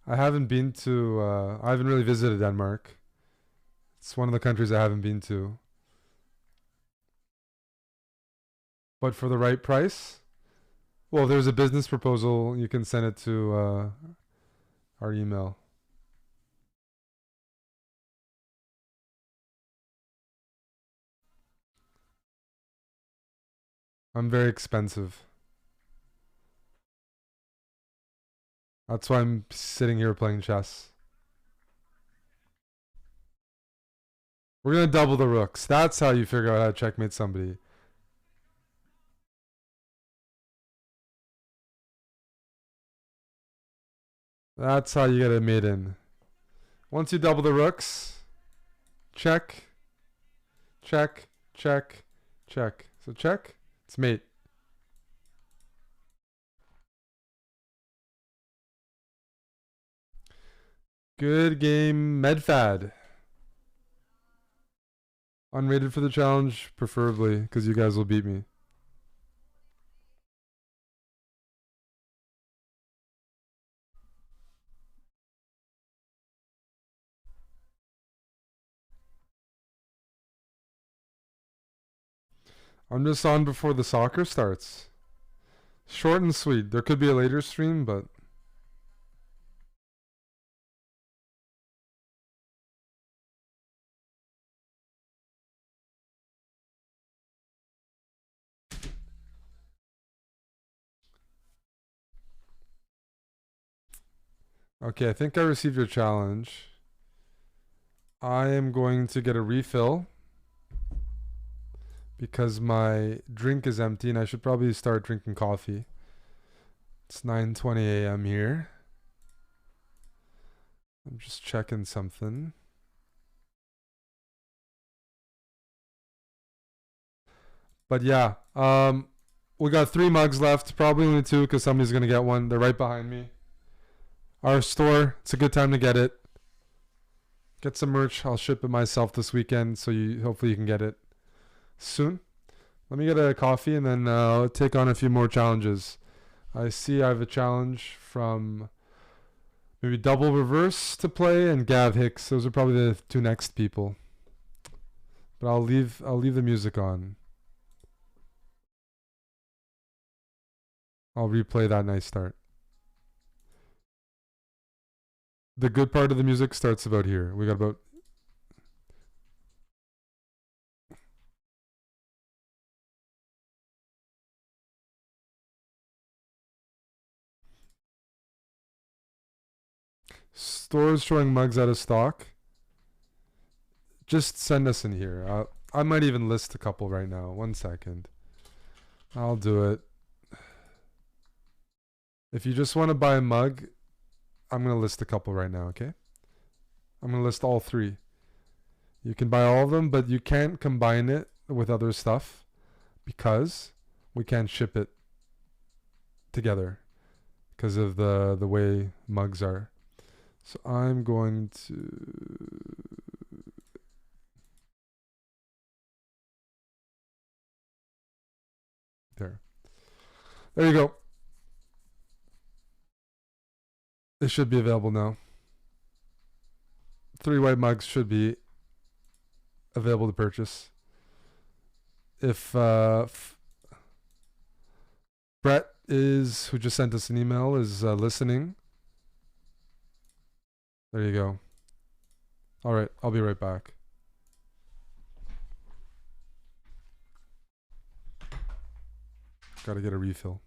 haven't been to, I haven't really visited Denmark. It's one of the countries I haven't been to. But for the right price? Well, if there's a business proposal, you can send it to our email. I'm very expensive. That's why I'm sitting here playing chess. We're going to double the rooks. That's how you figure out how to checkmate somebody. That's how you get a mate in. Once you double the rooks, check, check, check, check. So check, it's mate. Good game, Medfad. Unrated for the challenge, preferably, because you guys will beat me. I'm just on before the soccer starts. Short and sweet. There could be a later stream, but okay, I think I received your challenge. I am going to get a refill because my drink is empty and I should probably start drinking coffee. It's 9:20 a.m. here. I'm just checking something. But yeah, we got 3 mugs left. Probably only 2 because somebody's gonna get one. They're right behind me. Our store. It's a good time to get it. Get some merch. I'll ship it myself this weekend, so hopefully you can get it soon. Let me get a coffee and then I'll take on a few more challenges. I see I have a challenge from maybe Double Reverse to play and Gav Hicks. Those are probably the 2 next people. But I'll leave the music on. I'll replay that nice start. The good part of the music starts about here. We got about stores showing mugs out of stock. Just send us in here. I might even list a couple right now. 1 second. I'll do it. If you just want to buy a mug, I'm going to list a couple right now, okay? I'm going to list all 3. You can buy all of them, but you can't combine it with other stuff because we can't ship it together because of the way mugs are. So I'm going to there you go. It should be available now. 3 white mugs should be available to purchase. If Brett is, who just sent us an email, is listening, there you go. All right, I'll be right back. Gotta get a refill.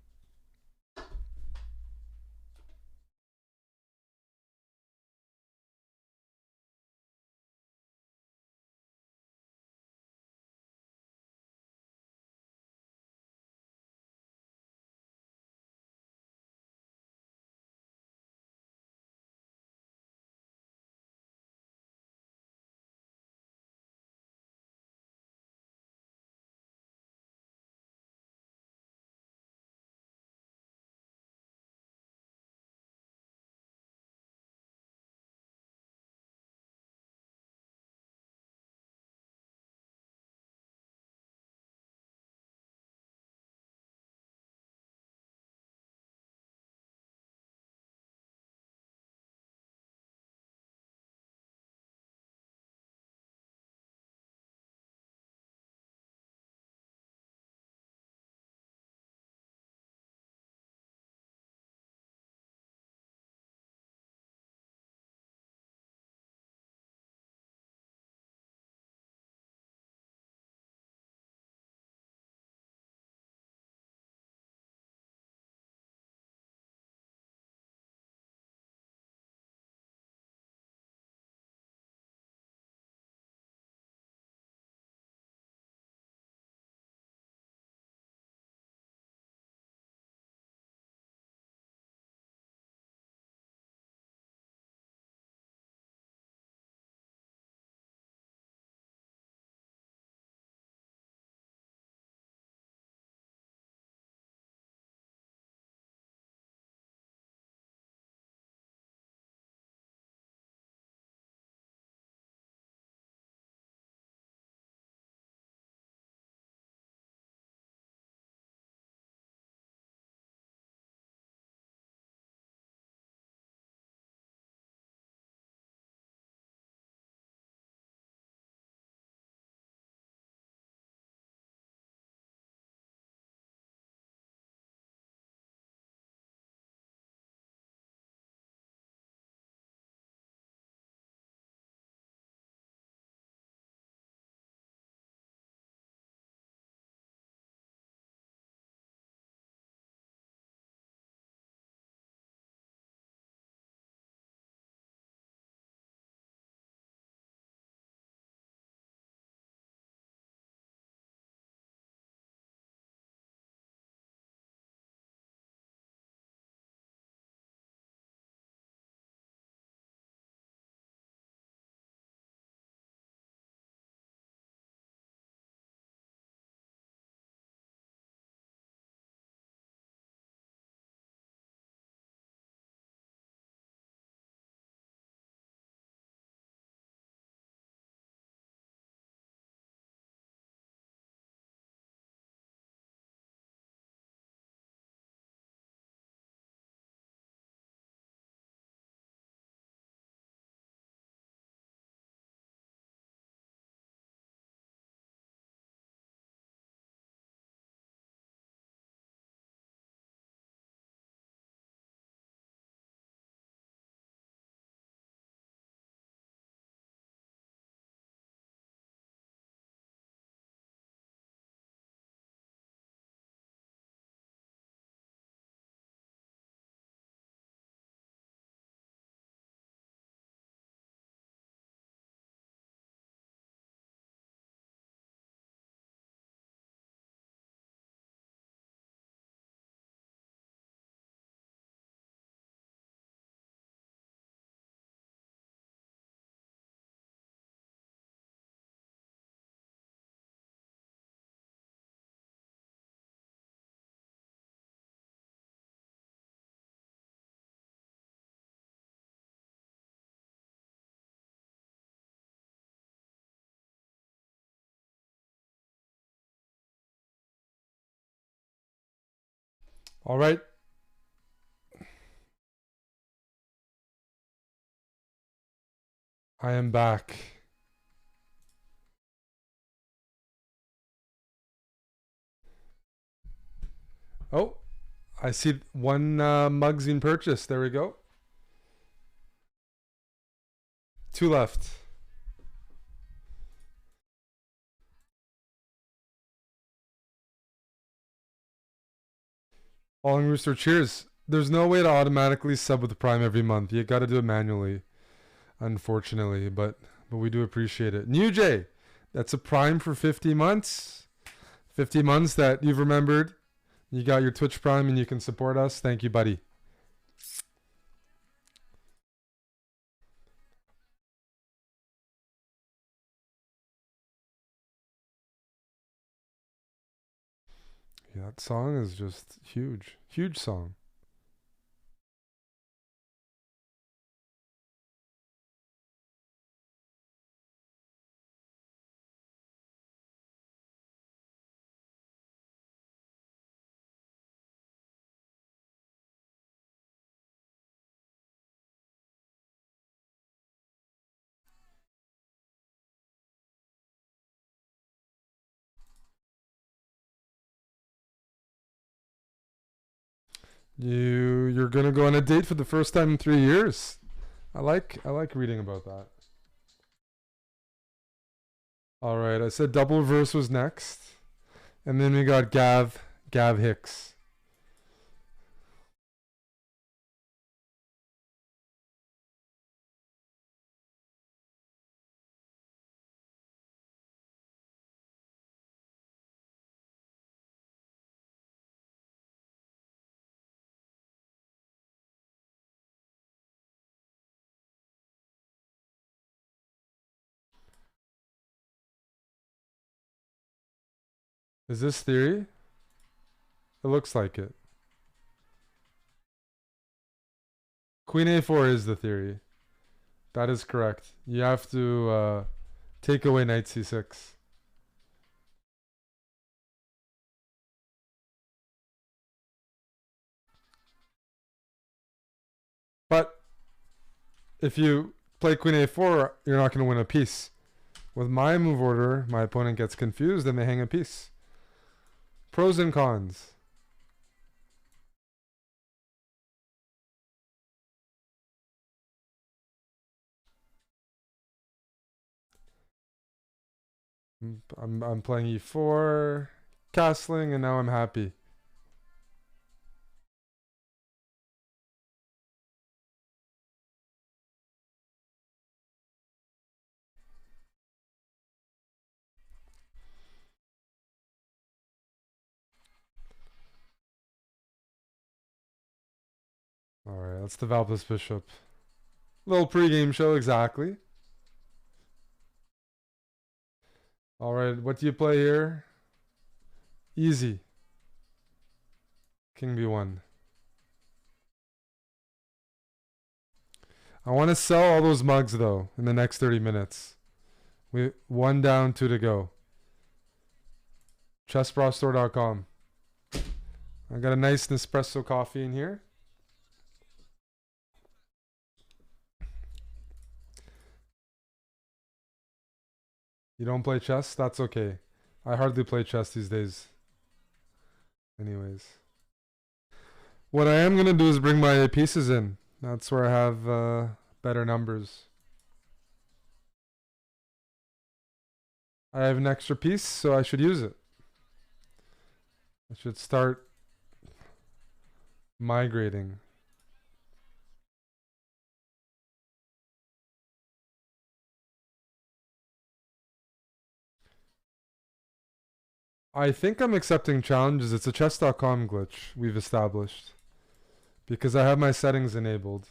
All right. I am back. Oh, I see one mug's in purchase. There we go. 2 left. Falling Rooster, cheers. There's no way to automatically sub with the Prime every month. You got to do it manually, unfortunately. But we do appreciate it. New Jay, that's a Prime for 50 months. 50 months that you've remembered. You got your Twitch Prime and you can support us. Thank you, buddy. Yeah, that song is just huge. Huge song. You're gonna go on a date for the first time in 3 years. I like reading about that. All right, I said double verse was next, and then we got Gav Hicks. Is this theory? It looks like it. Queen A4 is the theory. That is correct. You have to take away knight C6. But if you play Queen A4, you're not going to win a piece. With my move order, my opponent gets confused and they hang a piece. Pros and cons. I'm playing E4, castling, and now I'm happy. Alright, let's develop this bishop. Little pregame show, exactly. Alright, what do you play here? Easy. King B1. I want to sell all those mugs, though, in the next 30 minutes. We 1 down, 2 to go. ChessBrawStore.com. I got a nice Nespresso coffee in here. You don't play chess? That's okay. I hardly play chess these days. Anyways. What I am going to do is bring my pieces in. That's where I have better numbers. I have an extra piece, so I should use it. I should start migrating. I think I'm accepting challenges. It's a chess.com glitch we've established. Because I have my settings enabled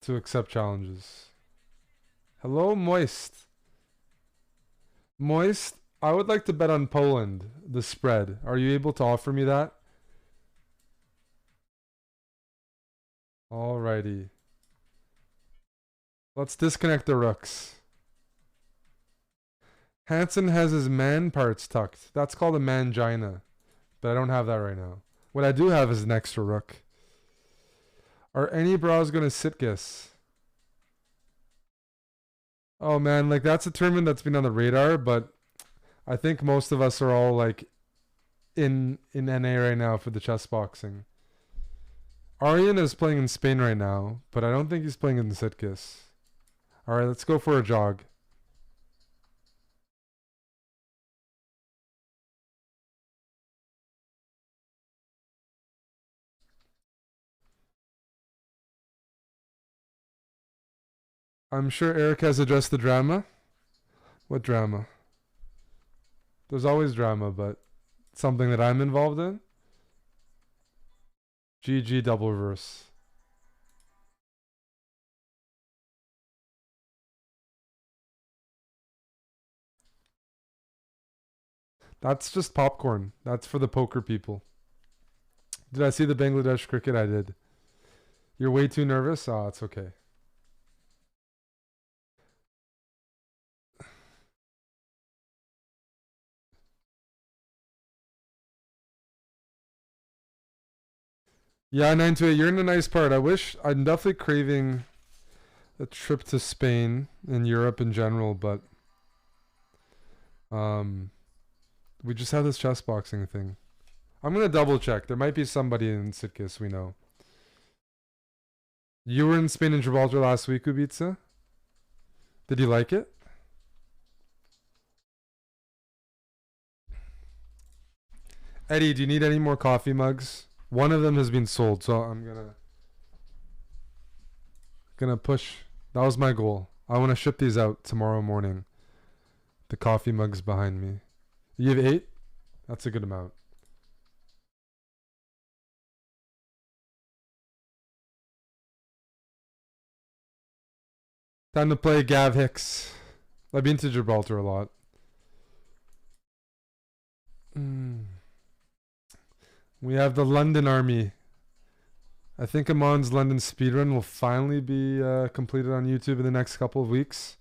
to accept challenges. Hello, Moist. Moist, I would like to bet on Poland, the spread. Are you able to offer me that? Alrighty. Let's disconnect the rooks. Hansen has his man parts tucked. That's called a mangina. But I don't have that right now. What I do have is an extra rook. Are any bras gonna Sitgis? Oh man, like that's a tournament that's been on the radar, but I think most of us are all like in NA right now for the chess boxing. Aryan is playing in Spain right now, but I don't think he's playing in Sitgis. Alright, let's go for a jog. I'm sure Eric has addressed the drama. What drama? There's always drama, but something that I'm involved in. GG double reverse. That's just popcorn. That's for the poker people. Did I see the Bangladesh cricket? I did. You're way too nervous? Oh, it's okay. Yeah, 928. You're in a nice part. I'm definitely craving a trip to Spain and Europe in general, but we just have this chess boxing thing. I'm gonna double check. There might be somebody in Sitges we know. You were in Spain and Gibraltar last week, Ubica. Did you like it? Eddie, do you need any more coffee mugs? One of them has been sold, so I'm gonna push. That was my goal. I want to ship these out tomorrow morning. The coffee mugs behind me. You have 8? That's a good amount. Time to play Gav Hicks. I've been to Gibraltar a lot. We have the London Army. I think Amon's London speedrun will finally be completed on YouTube in the next couple of weeks.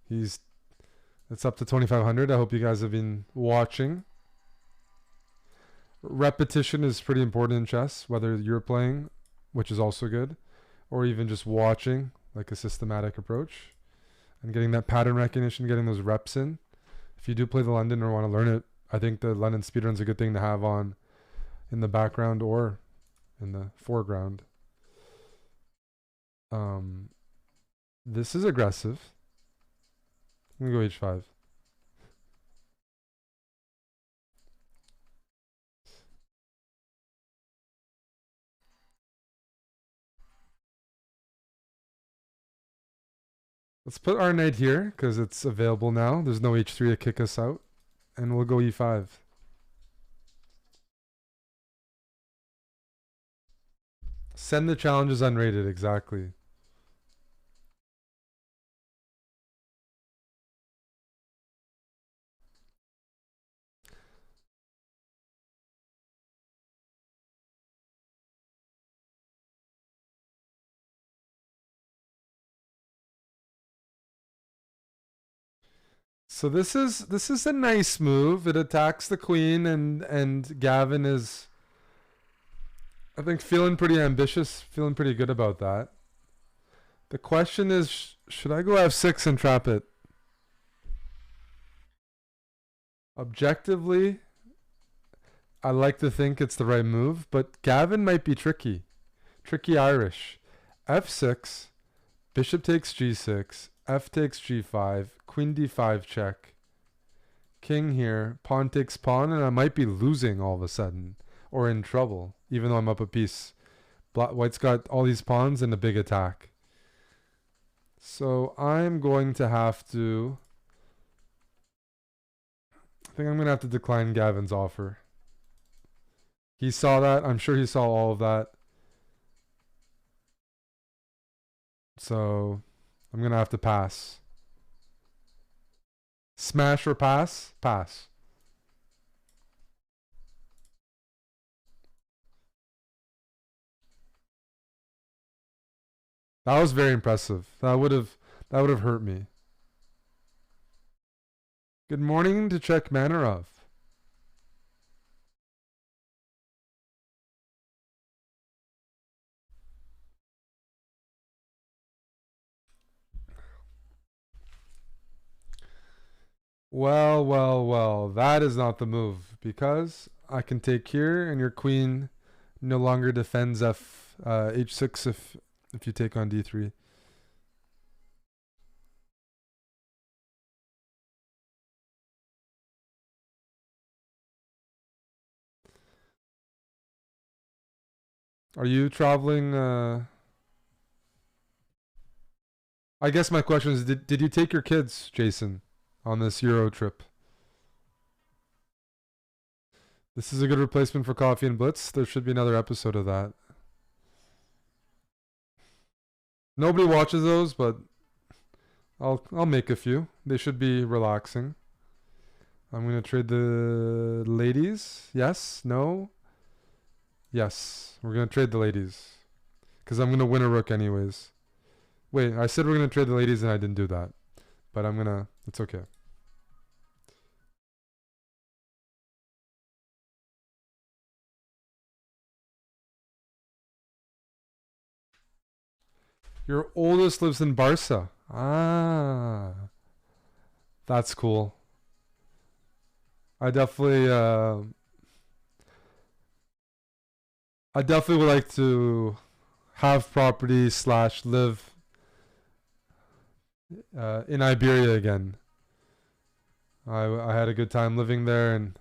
It's up to 2,500. I hope you guys have been watching. Repetition is pretty important in chess, whether you're playing, which is also good, or even just watching, like a systematic approach, and getting that pattern recognition, getting those reps in. If you do play the London or want to learn it, I think the London speedrun's a good thing to have on in the background or in the foreground. This is aggressive. I'm gonna go h5. Let's put our knight here because it's available now. There's no h3 to kick us out. And we'll go e5. Send the challenges unrated, exactly. So this is a nice move. It attacks the queen and Gavin is, I think, feeling pretty ambitious, feeling pretty good about that. The question is, should I go f6 and trap it? Objectively, I like to think it's the right move, but Gavin might be tricky. Tricky Irish. f6, bishop takes g6, f takes g5, queen d5 check. King here, pawn takes pawn, and I might be losing all of a sudden. Or in trouble, even though I'm up a piece. White's got all these pawns and a big attack. So I'm going to have to... I think I'm going to have to decline Gavin's offer. He saw that. I'm sure he saw all of that. So I'm going to have to pass. Smash or pass? Pass. That was very impressive. That would have hurt me. Good morning to Czech Mannerov. Well, well, well. That is not the move because I can take here, and your queen no longer defends h6 if you take on d3. Are you traveling? I guess my question is, did you take your kids, Jason, on this Euro trip? This is a good replacement for Coffee and Blitz. There should be another episode of that. Nobody watches those, but I'll make a few. They should be relaxing. I'm gonna trade the ladies. Yes? No? Yes. We're gonna trade the ladies. Because I'm gonna win a rook anyways. Wait, I said we're gonna trade the ladies and I didn't do that. But I'm gonna... It's okay. Your oldest lives in Barca. Ah. That's cool. I definitely would like to have property slash live in Iberia again. I had a good time living there, and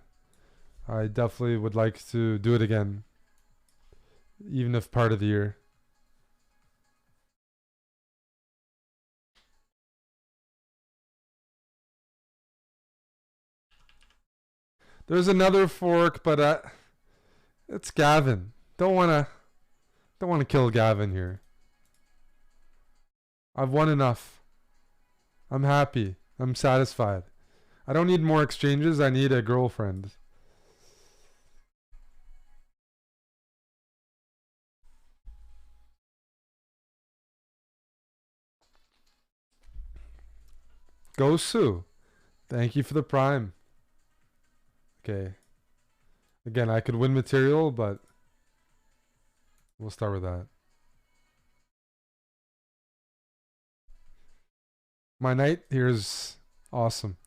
I definitely would like to do it again, even if part of the year. There's another fork, but it's Gavin. Don't wanna kill Gavin here. I've won enough. I'm happy. I'm satisfied. I don't need more exchanges. I need a girlfriend. Gosu. Thank you for the prime. Okay. Again, I could win material, but we'll start with that. My knight here is awesome.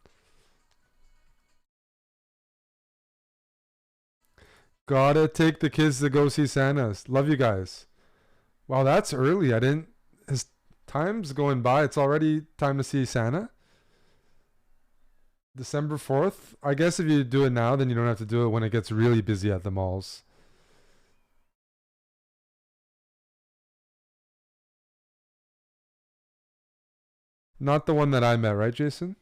Gotta take the kids to go see Santa's. Love you guys. Wow, that's early. I didn't... His time's going by. It's already time to see Santa. December 4th? I guess if you do it now, then you don't have to do it when it gets really busy at the malls. Not the one that I met, right, Jason?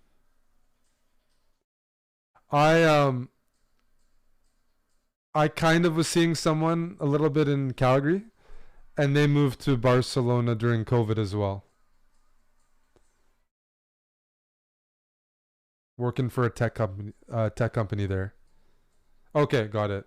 I I kind of was seeing someone a little bit in Calgary, and they moved to Barcelona during COVID as well. Working for a tech company there. Okay, got it.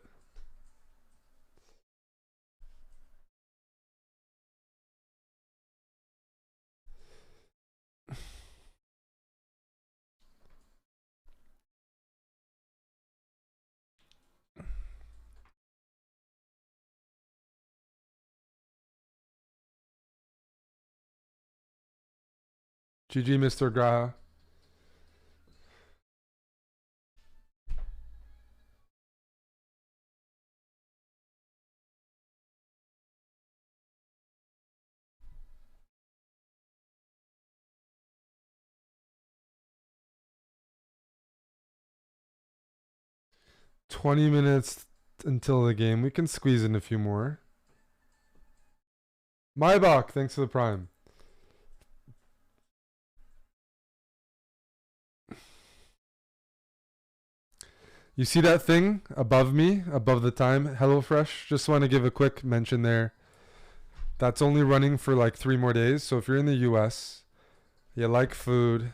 GG, Mr. Graha. $20 until the game. We can squeeze in a few more. Maybach, thanks for the prime. You see that thing above me, above the time? HelloFresh. Just want to give a quick mention there. That's only running for like 3 more days. So if you're in the US, you like food,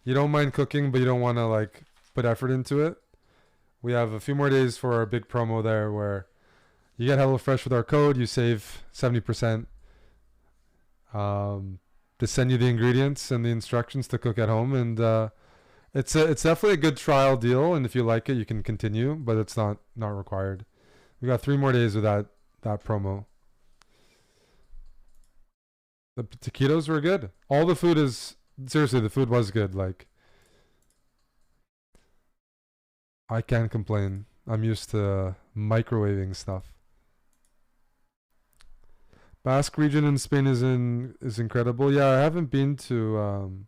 you don't mind cooking, but you don't want to like put effort into it, we have a few more days for our big promo there where you get HelloFresh with our code, you save 70%. To send you the ingredients and the instructions to cook at home, and it's definitely a good trial deal. And if you like it, you can continue, but it's not required. We got 3 more days with that promo. The taquitos were good. All the food is seriously, the food was good. Like I can't complain. I'm used to microwaving stuff. Basque region in Spain is incredible. Yeah, I haven't been to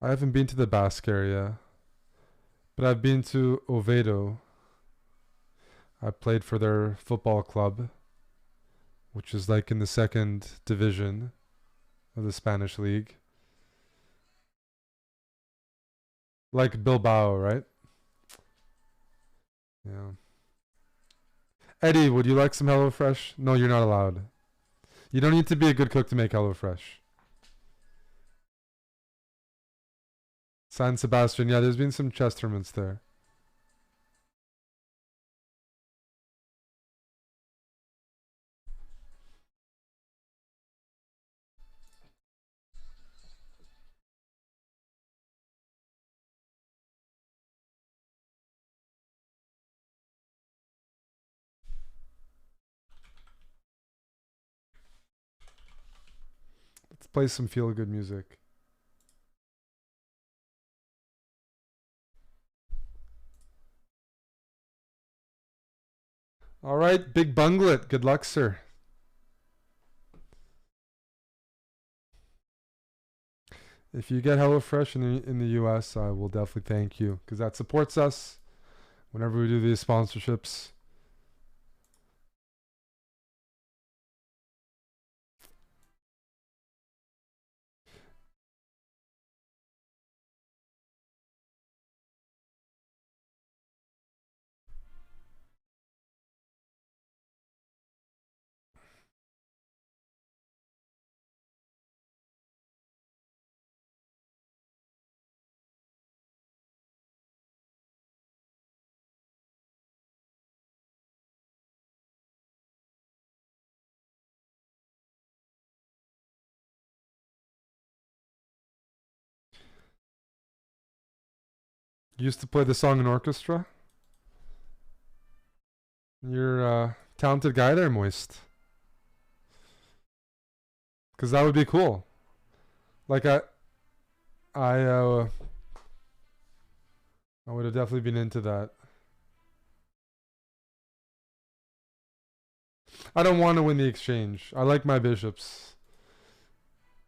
the Basque area, but I've been to Oviedo. I played for their football club, which is like in the second division of the Spanish league. Like Bilbao, right? Yeah. Eddie, would you like some HelloFresh? No, you're not allowed. You don't need to be a good cook to make HelloFresh. San Sebastian, yeah, there's been some chess tournaments there. Let's play some feel good music. All right, Big Bunglet. Good luck, sir. If you get HelloFresh in the US, I will definitely thank you because that supports us whenever we do these sponsorships. You used to play the song in orchestra. You're a talented guy there, Moist. Because that would be cool. Like I, uh, I would have definitely been into that. I don't want to win the exchange. I like my bishops.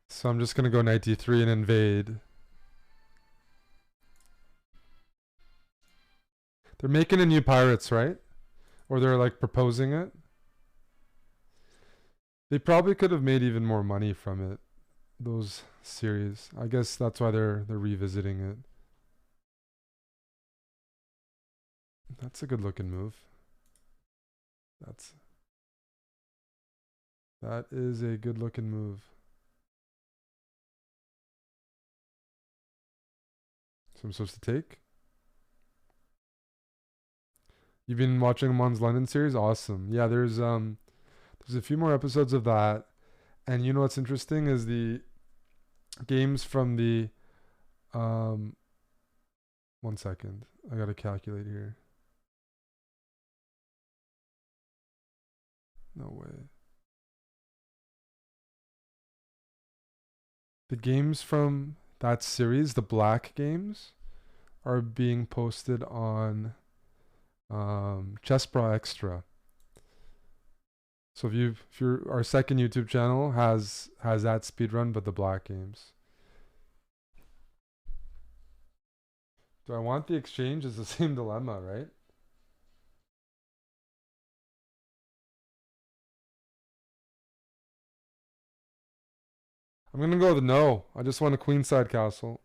So I'm just going to go knight d3 and invade. They're making a new pirates, right? Or they're like proposing it. They probably could have made even more money from it. Those series. I guess that's why they're revisiting it. That's a good looking move. That is a good looking move. So I'm supposed to take? You've been watching Mon's London series? Awesome. Yeah, there's a few more episodes of that. And you know what's interesting is the games from the 1 second. I gotta calculate here. No way. The games from that series, the black games, are being posted on Chessbra Extra. So if your our second YouTube channel has that speedrun, but the black games. Do I want the exchange? It's the same dilemma, right? I'm gonna go with no. I just want a queenside castle.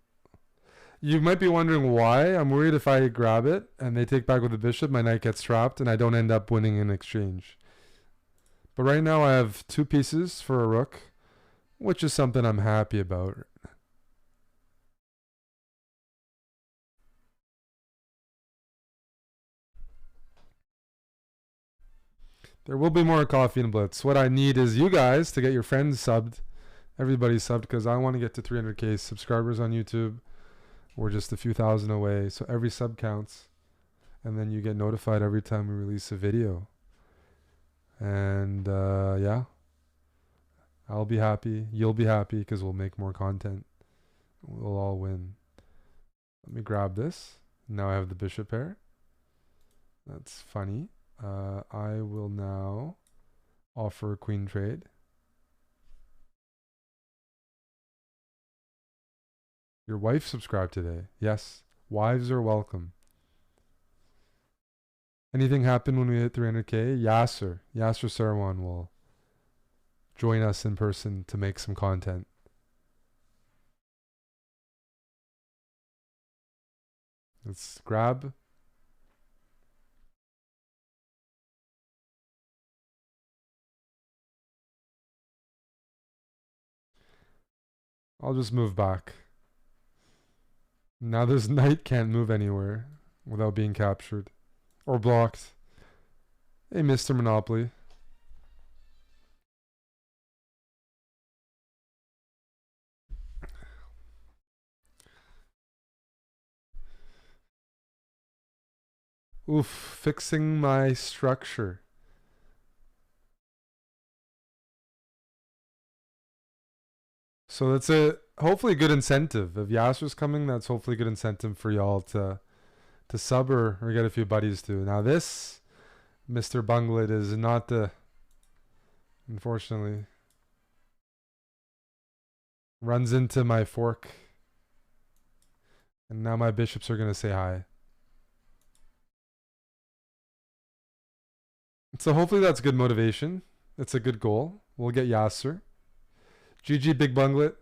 You might be wondering why. I'm worried if I grab it and they take back with the bishop, my knight gets trapped and I don't end up winning in exchange. But right now I have 2 pieces for a rook, which is something I'm happy about. There will be more coffee and blitz. What I need is you guys to get your friends subbed, everybody subbed, because I want to get to 300k subscribers on YouTube. We're just a few thousand away, so every sub counts. And then you get notified every time we release a video. And yeah, I'll be happy. You'll be happy because we'll make more content. We'll all win. Let me grab this. Now I have the bishop pair. That's funny. I will now offer a queen trade. Your wife subscribed today. Yes. Wives are welcome. Anything happen when we hit 300K? Yasser Sarwan will join us in person to make some content. Let's grab. I'll just move back. Now this knight can't move anywhere without being captured or blocked. Hey, Mr. Monopoly. Oof, fixing my structure. So that's a hopefully good incentive. If Yasser's coming, that's hopefully good incentive for y'all to sub or get a few buddies to. Now this Mr. Bunglet is not the, unfortunately, runs into my fork. And now my bishops are going to say hi. So hopefully that's good motivation. It's a good goal. We'll get Yasser. GG Big Bunglet.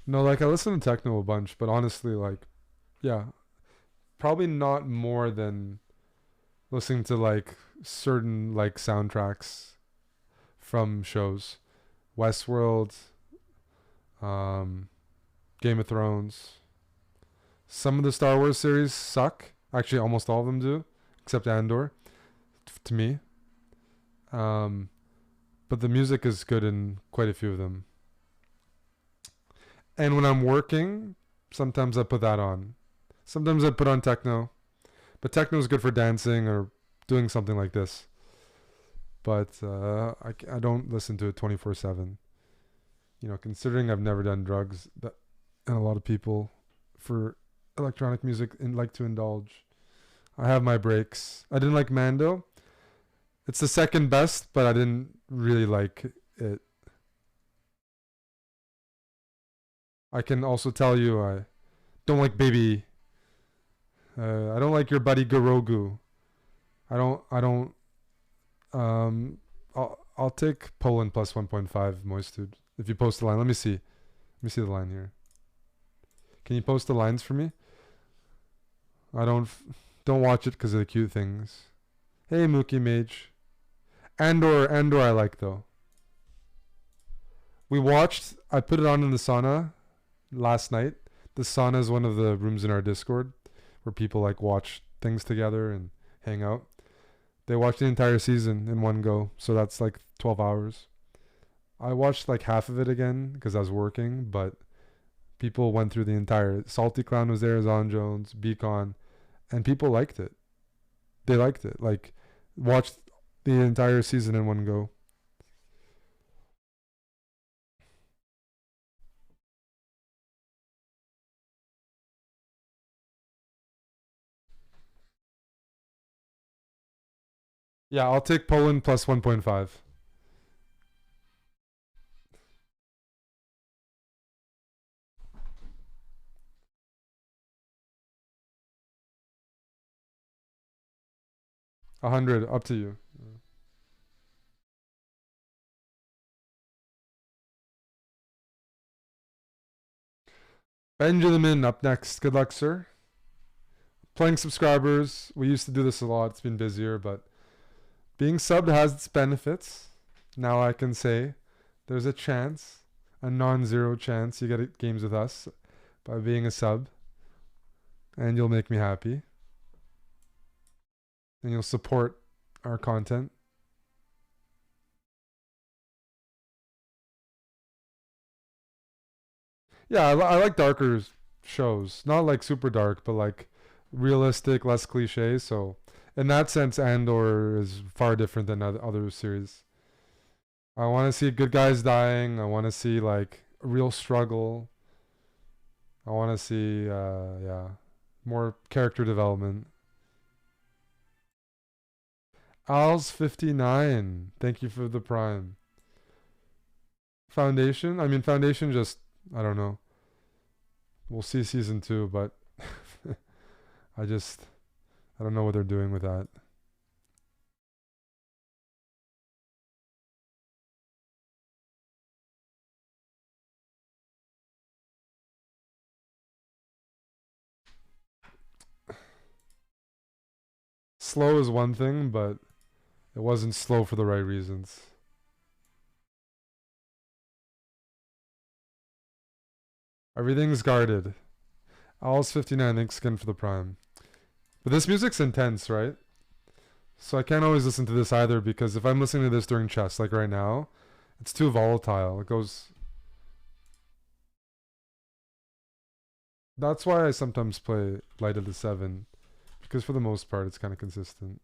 No, like I listen to techno a bunch, but honestly, like, yeah, probably not more than listening to like certain like soundtracks from shows. Westworld, Game of Thrones. Some of the Star Wars series suck. Actually, almost all of them do, except Andor, to me. But the music is good in quite a few of them. And when I'm working, sometimes I put that on. Sometimes I put on techno. But techno is good for dancing or doing something like this. But I don't listen to it 24/7. You know, considering I've never done drugs, and a lot of people for electronic music like to indulge. I have my breaks. I didn't like Mando. It's the second best, but I didn't really like it. I can also tell you I don't like Baby. I don't like your buddy Garogu. I don't. I'll take Poland plus 1.5 Moistude. If you post the line, let me see. Let me see the line here. Can you post the lines for me? I don't watch it because of the cute things. Hey, Mookie Mage. Andor I like though. We watched. I put it on in the sauna last night. The sauna is one of the rooms in our Discord where people like watch things together and hang out. They watched the entire season in one go, so that's like 12 hours. I watched like half of it again because I was working, but people went through the entire. Salty Clown was there, Zon Jones, Beacon, and people liked it. They liked it. Like, watched the entire season in one go. Yeah, I'll take Poland plus 1.5. $100, up to you. Benjamin up next. Good luck, sir. Playing subscribers. We used to do this a lot. It's been busier, but being subbed has its benefits. Now I can say there's a chance, a non-zero chance you get games with us by being a sub. And you'll make me happy. And you'll support our content. Yeah, I like darker shows. Not like super dark, but like realistic, less cliche. So in that sense, Andor is far different than other series. I want to see good guys dying. I want to see like a real struggle. I want to see, yeah, more character development. Al's 59. Thank you for the prime. Foundation? I mean, Foundation just, I don't know. We'll see season 2, but I don't know what they're doing with that. Slow is one thing, but it wasn't slow for the right reasons. Everything's guarded. Owl's 59, thanks again for the prime. But this music's intense, right? So I can't always listen to this either because if I'm listening to this during chess, like right now, it's too volatile. It goes. That's why I sometimes play Light of the Seven, because for the most part it's kind of consistent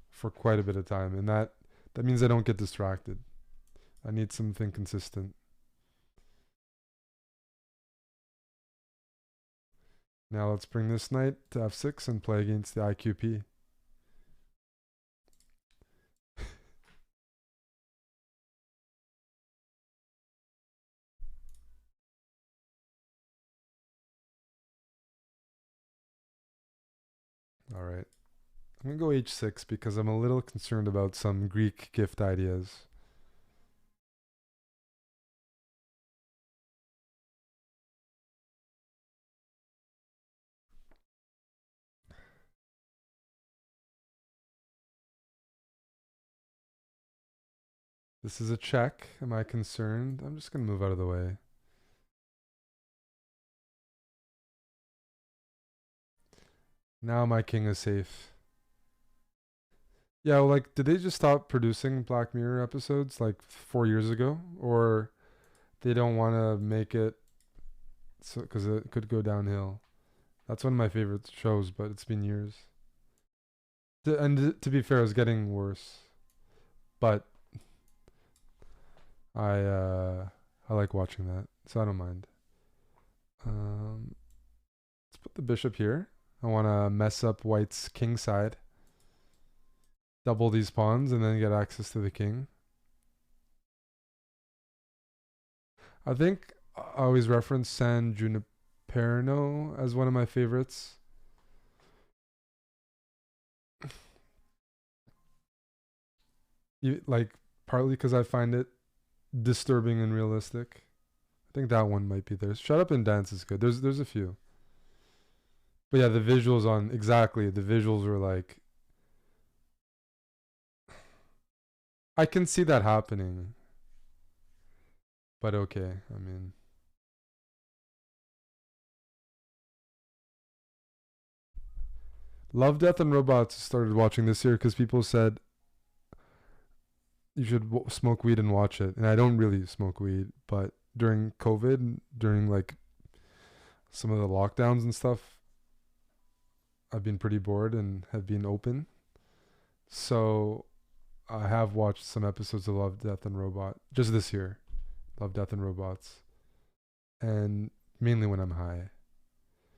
for quite a bit of time, and that means I don't get distracted. I need something consistent. Now let's bring this knight to f6 and play against the IQP. All right. I'm going to go h6 because I'm a little concerned about some Greek gift ideas. This is a check. Am I concerned? I'm just going to move out of the way. Now my king is safe. Yeah, well, like, did they just stop producing Black Mirror episodes like 4 years ago? Or they don't want to make it so because it could go downhill? That's one of my favorite shows, but it's been years. And to be fair, it's getting worse. But I like watching that, so I don't mind. Let's put the bishop here. I want to mess up White's king side. Double these pawns and then get access to the king. I think I always reference San Junipero as one of my favorites. Like, partly because I find it disturbing and realistic. I think that one might be there. Shut Up and Dance is good. There's a few. But yeah, the visuals on exactly the visuals were like I can see that happening. But okay, I mean Love, Death and Robots started watching this year because people said you should smoke weed and watch it. And I don't really smoke weed, but during COVID, during like some of the lockdowns and stuff, I've been pretty bored and have been open. So I have watched some episodes of Love, Death and Robot just this year. Love, Death and Robots. And mainly when I'm high.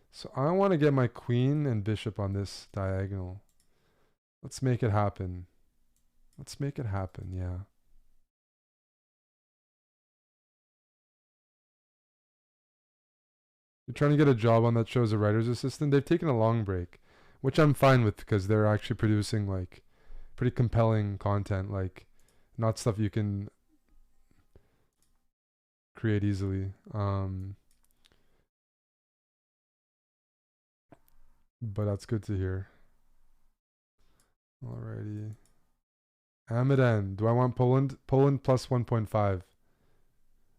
So I want to get my queen and bishop on this diagonal. Let's make it happen. Let's make it happen, yeah. You're trying to get a job on that show as a writer's assistant. They've taken a long break, which I'm fine with because they're actually producing like pretty compelling content, like not stuff you can create easily. But that's good to hear. Alrighty. Hamadan. Do I want Poland? Poland plus 1.5.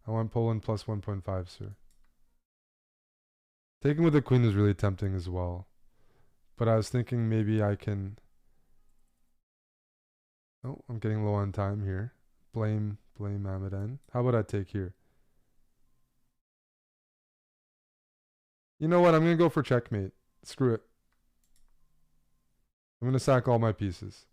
I want Poland plus 1.5, sir. Taking with the queen is really tempting as well. But I was thinking maybe I can... Oh, I'm getting low on time here. Blame Hamadan. How about I take here? You know what? I'm going to go for checkmate. Screw it. I'm going to sack all my pieces.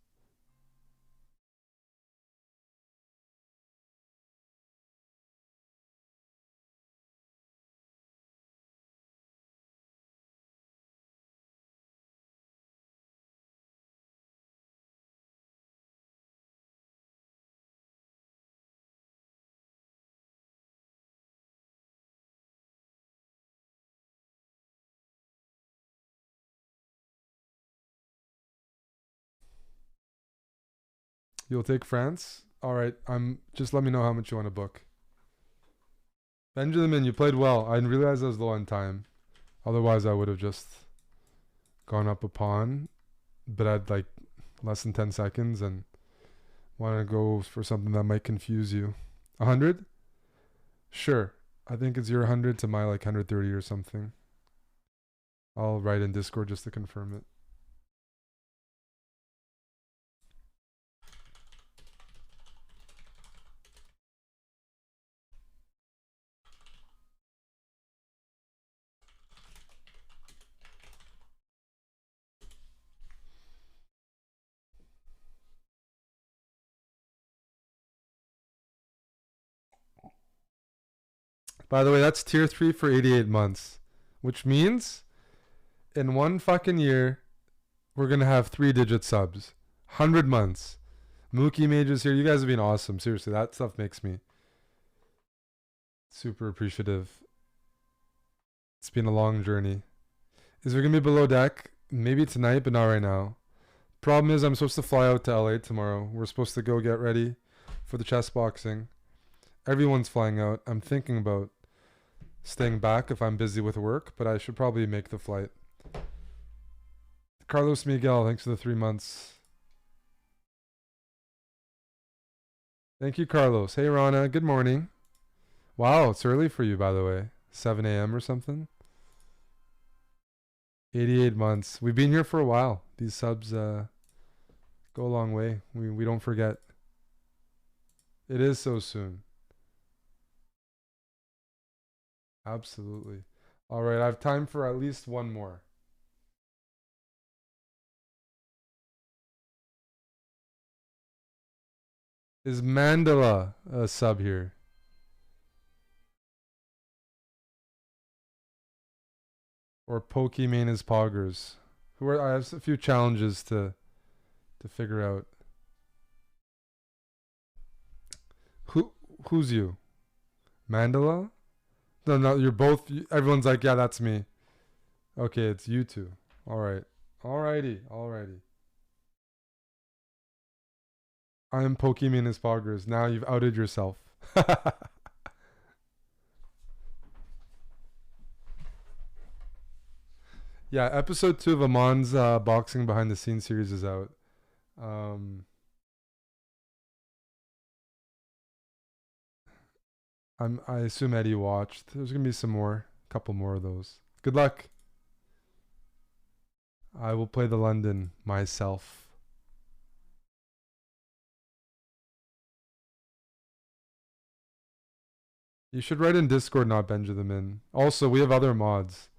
You'll take France? All right. Just let me know how much you want to book. Benjamin, you played well. I didn't realize I was low on time. Otherwise, I would have just gone up a pawn, but I'd like less than 10 seconds and want to go for something that might confuse you. 100? Sure. I think it's your 100 to my like 130 or something. I'll write in Discord just to confirm it. By the way, that's tier 3 for 88 months, which means in one fucking year, we're going to have 3-digit subs. 100 months. Mookie Mages here. You guys have been awesome. Seriously, that stuff makes me super appreciative. It's been a long journey. Is there going to be below deck? Maybe tonight, but not right now. Problem is, I'm supposed to fly out to LA tomorrow. We're supposed to go get ready for the chess boxing. Everyone's flying out. I'm thinking about staying back if I'm busy with work, but I should probably make the flight. Carlos Miguel, thanks for the 3 months. Thank you, Carlos. Hey, Rana. Good morning. Wow, it's early for you, by the way. 7 a.m. or something. 88 months. We've been here for a while. These subs go a long way. We don't forget. It is so soon. Absolutely. All right, I have time for at least one more. Is Mandela a sub here? Or Pokimane is Poggers? I have a few challenges to figure out. Who's you? Mandela? No, you're both. Everyone's like, yeah, that's me. Okay, it's you two. All right. Alrighty. I am Pokimane is Poggers. Now you've outed yourself. Yeah, episode 2 of Amon's boxing behind the scenes series is out. I assume Eddie watched. There's gonna be some more, a couple more of those. Good luck. I will play the London myself. You should write in Discord, not Benjamin. Also, we have other mods.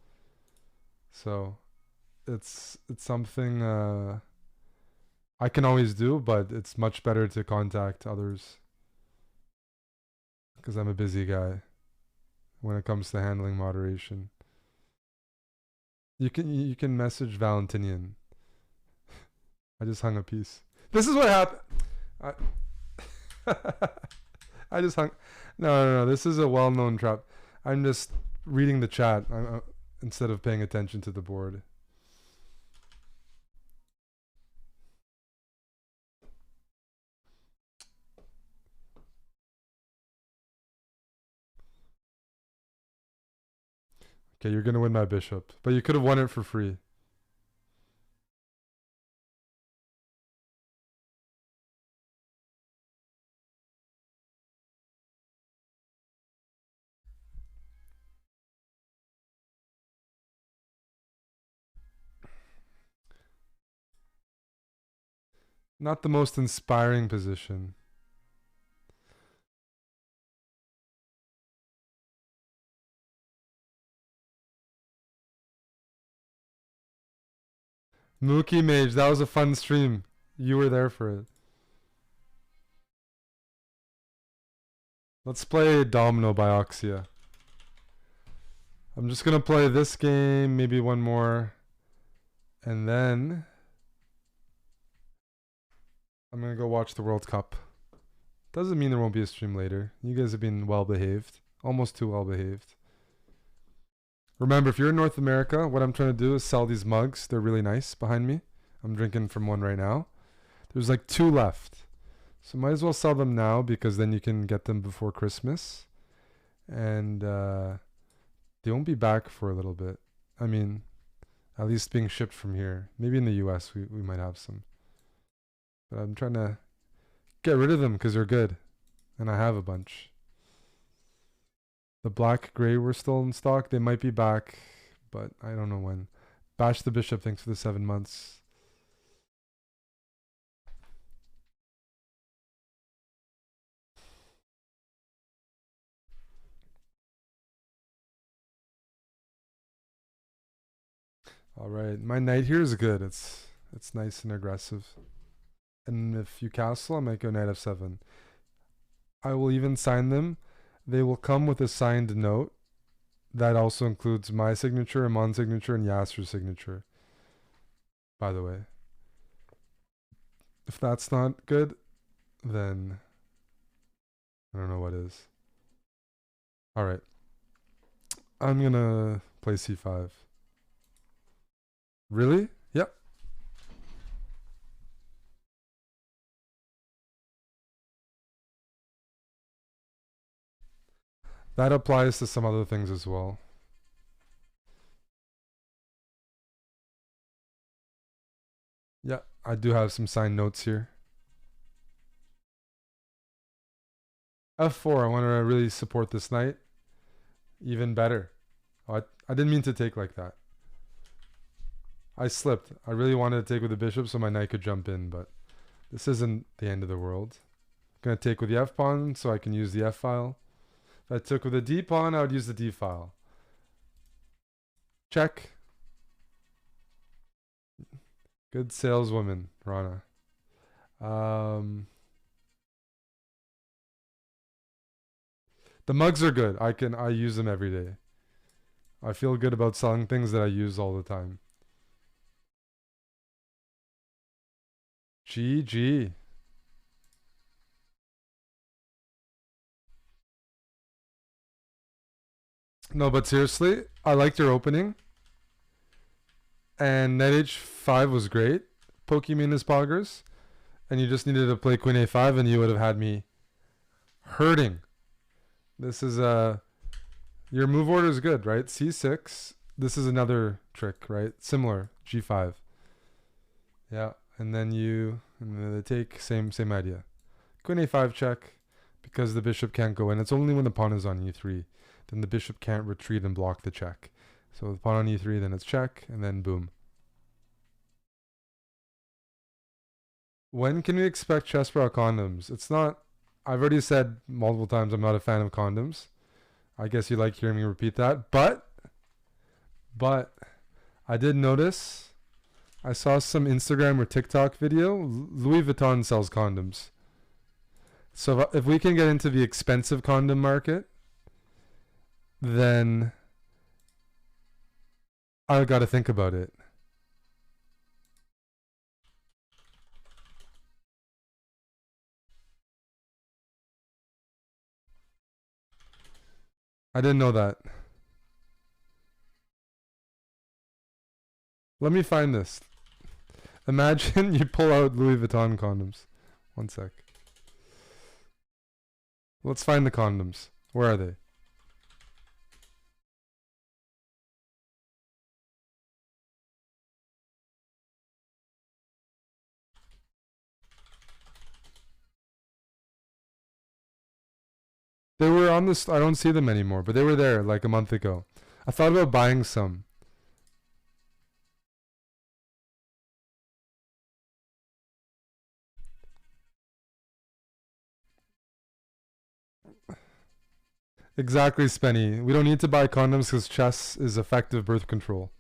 So it's something I can always do, but it's much better to contact others because I'm a busy guy when it comes to handling moderation. You can message Valentinian. I just hung a piece. This is what happened. I just hung. No. This is a well-known trap. I'm just reading the chat instead of paying attention to the board. Okay, you're gonna win my bishop, but you could have won it for free. Not the most inspiring position. Mookie Mage, that was a fun stream. You were there for it. Let's play Domino by Oxia. I'm just gonna play this game, maybe one more, and then I'm gonna go watch the World Cup. Doesn't mean there won't be a stream later. You guys have been well behaved. Almost too well behaved. Remember, if you're in North America, what I'm trying to do is sell these mugs. They're really nice behind me. I'm drinking from one right now. There's like 2 left. So might as well sell them now because then you can get them before Christmas. And they won't be back for a little bit. I mean, at least being shipped from here. Maybe in the US we might have some. But I'm trying to get rid of them because they're good. And I have a bunch. The black gray were still in stock. They might be back, but I don't know when. Bash the Bishop, thanks for the 7 months. All right, my knight here is good. It's nice and aggressive. And if you castle, I might go knight f7. I will even sign them. They will come with a signed note. That also includes my signature, Amon's signature, and Yasser's signature. By the way. If that's not good, then I don't know what is. Alright. I'm gonna play c5. Really? Yep. That applies to some other things as well. Yeah, I do have some signed notes here. f4, I want to really support this knight. Even better. Oh, I didn't mean to take like that. I slipped. I really wanted to take with the bishop so my knight could jump in, but this isn't the end of the world. I'm going to take with the f pawn so I can use the f file. If I took with the d pawn, I would use the d file. Check. Good saleswoman, Rana. The mugs are good. I use them every day. I feel good about selling things that I use all the time. GG. No, but seriously, I liked your opening. And knight h5 was great. Pokemon poggers. And you just needed to play queen a5 and you would have had me hurting. This is your move order is good, right? c6. This is another trick, right? Similar. g5. Yeah, and then they take same idea. Queen a5 check because the bishop can't go in. It's only when the pawn is on e3 then the bishop can't retreat and block the check. So the pawn on e3, then it's check, and then boom. When can we expect Chessbra condoms? It's not. I've already said multiple times I'm not a fan of condoms. I guess you like hearing me repeat that. But I did notice. I saw some Instagram or TikTok video. Louis Vuitton sells condoms. So if we can get into the expensive condom market, then I got to think about it. I didn't know that. Let me find this. Imagine you pull out Louis Vuitton condoms. One sec. Let's find the condoms. Where are they? They were on this. I don't see them anymore, but they were there like a month ago. I thought about buying some. Exactly, Spenny. We don't need to buy condoms because chess is effective birth control.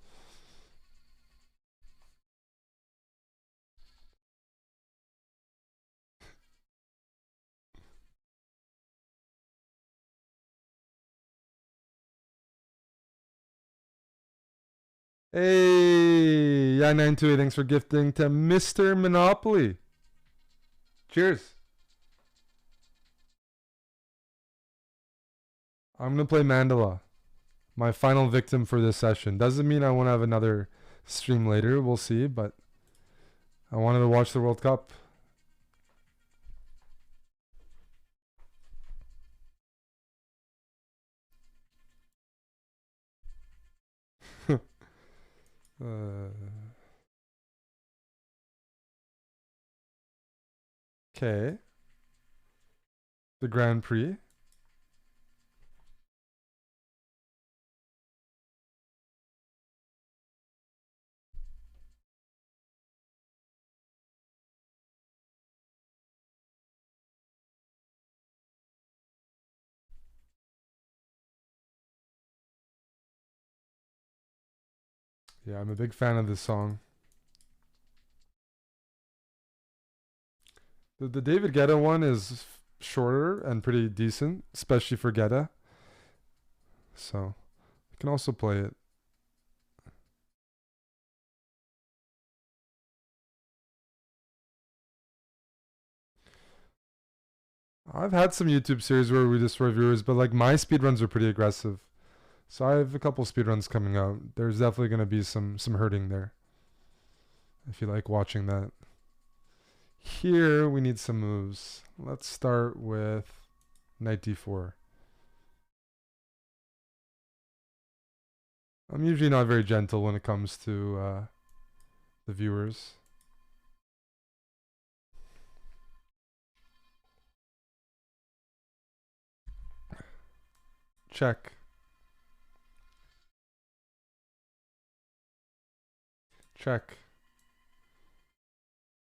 Hey, yeah, 928, thanks for gifting to Mr. Monopoly. Cheers. I'm going to play Mandala. My final victim for this session. Doesn't mean I won't have another stream later. We'll see, but I wanted to watch the World Cup. Okay. The Grand Prix. Yeah, I'm a big fan of this song. The David Guetta one is shorter and pretty decent, especially for Guetta. So, I can also play it. I've had some YouTube series where we just reviewers, but like my speedruns are pretty aggressive. So I have a couple speedruns coming out. There's definitely going to be some hurting there. If you like watching that. Here we need some moves. Let's start with knight d4. I'm usually not very gentle when it comes to the viewers. Check. Check.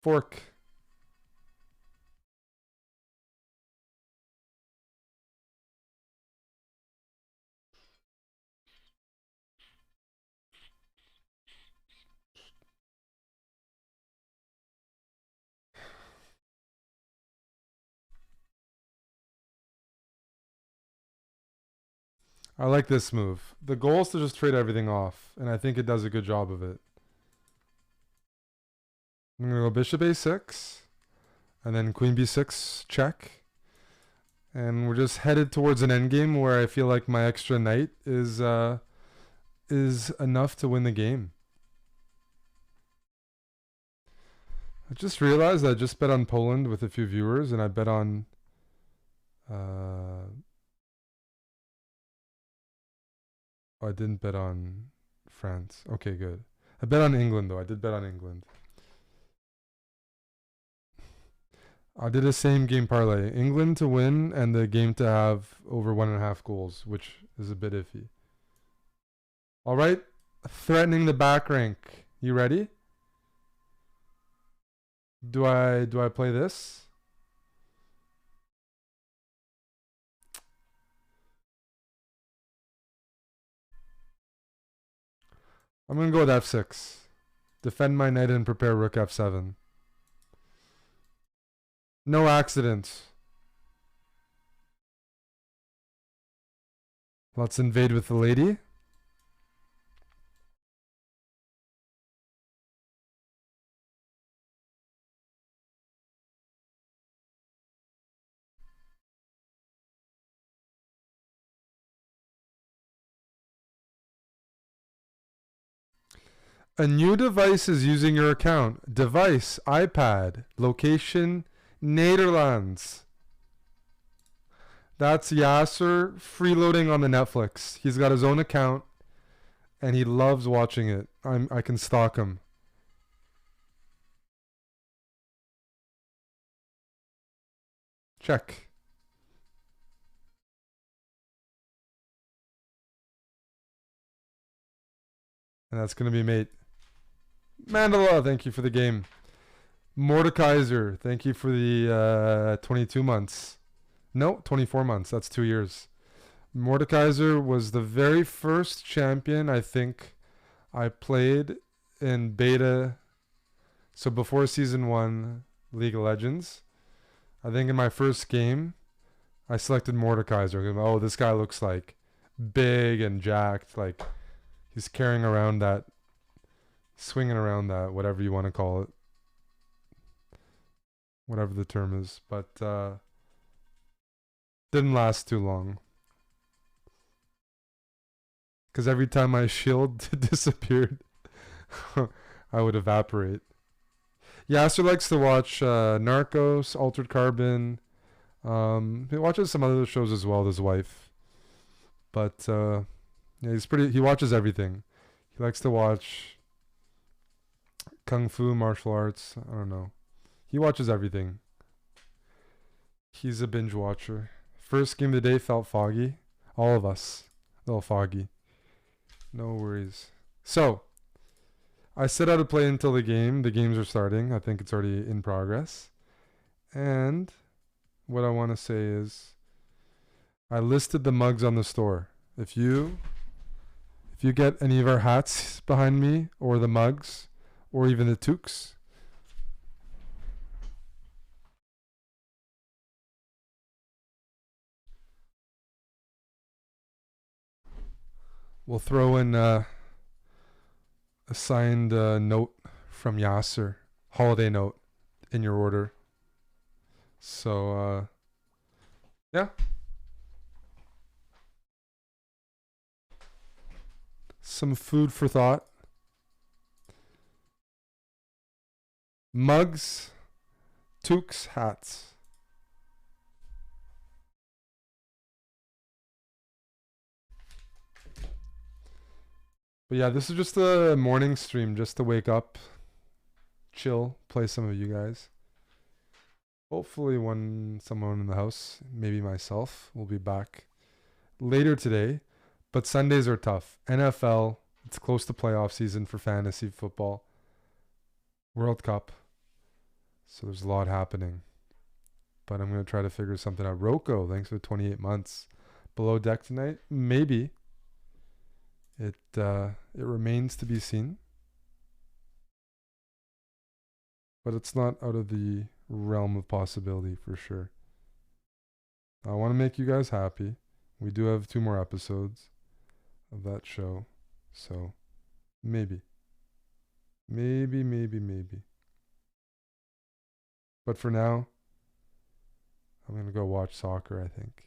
Fork. I like this move. The goal is to just trade everything off, and I think it does a good job of it. I'm going to go bishop a6, and then queen b6, check. And we're just headed towards an endgame where I feel like my extra knight is enough to win the game. I just realized I just bet on Poland with a few viewers, and I bet on I didn't bet on France. Okay, good. I bet on England though. I did bet on England. I did a same game parlay. England to win and the game to have over 1.5 goals, which is a bit iffy. All right, threatening the back rank. You ready? Do I play this? I'm gonna go with f6. Defend my knight and prepare rook f7. No accidents. Let's invade with the lady. A new device is using your account. Device, iPad. Location, Netherlands. That's Yasser freeloading on the Netflix. He's got his own account, and he loves watching it. I can stalk him. Check. And that's going to be mate. Mandela, thank you for the game. Mordekaiser, thank you for the 22 months. No, 24 months. That's 2 years. Mordekaiser was the very first champion I think I played in beta. So before season 1 League of Legends. I think in my first game I selected Mordekaiser. Oh, this guy looks like big and jacked. Like he's carrying around that, swinging around that, whatever you want to call it. Whatever the term is. But didn't last too long. Because every time my shield disappeared, I would evaporate. Yasser likes to watch Narcos, Altered Carbon. He watches some other shows as well with his wife. But yeah, he watches everything. He likes to watch Kung fu, martial arts. I don't know. He watches everything. He's a binge watcher. First game of the day felt foggy. All of us. A little foggy. No worries. So, I set out to play until the game. The games are starting. I think it's already in progress. And what I want to say is I listed the mugs on the store. If you get any of our hats behind me or the mugs or even the toques, we'll throw in a signed note from Yasser, holiday note in your order. So yeah. Some food for thought. Mugs, toques, hats. But yeah, this is just a morning stream just to wake up, chill, play some of you guys. Hopefully someone in the house, maybe myself, will be back later today. But Sundays are tough. NFL, it's close to playoff season for fantasy football. World Cup. So there's a lot happening. But I'm going to try to figure something out. Roko, thanks for 28 months. Below deck tonight? Maybe. It remains to be seen. But it's not out of the realm of possibility for sure. I want to make you guys happy. We do have 2 more episodes of that show. So maybe. Maybe. But for now, I'm going to go watch soccer, I think.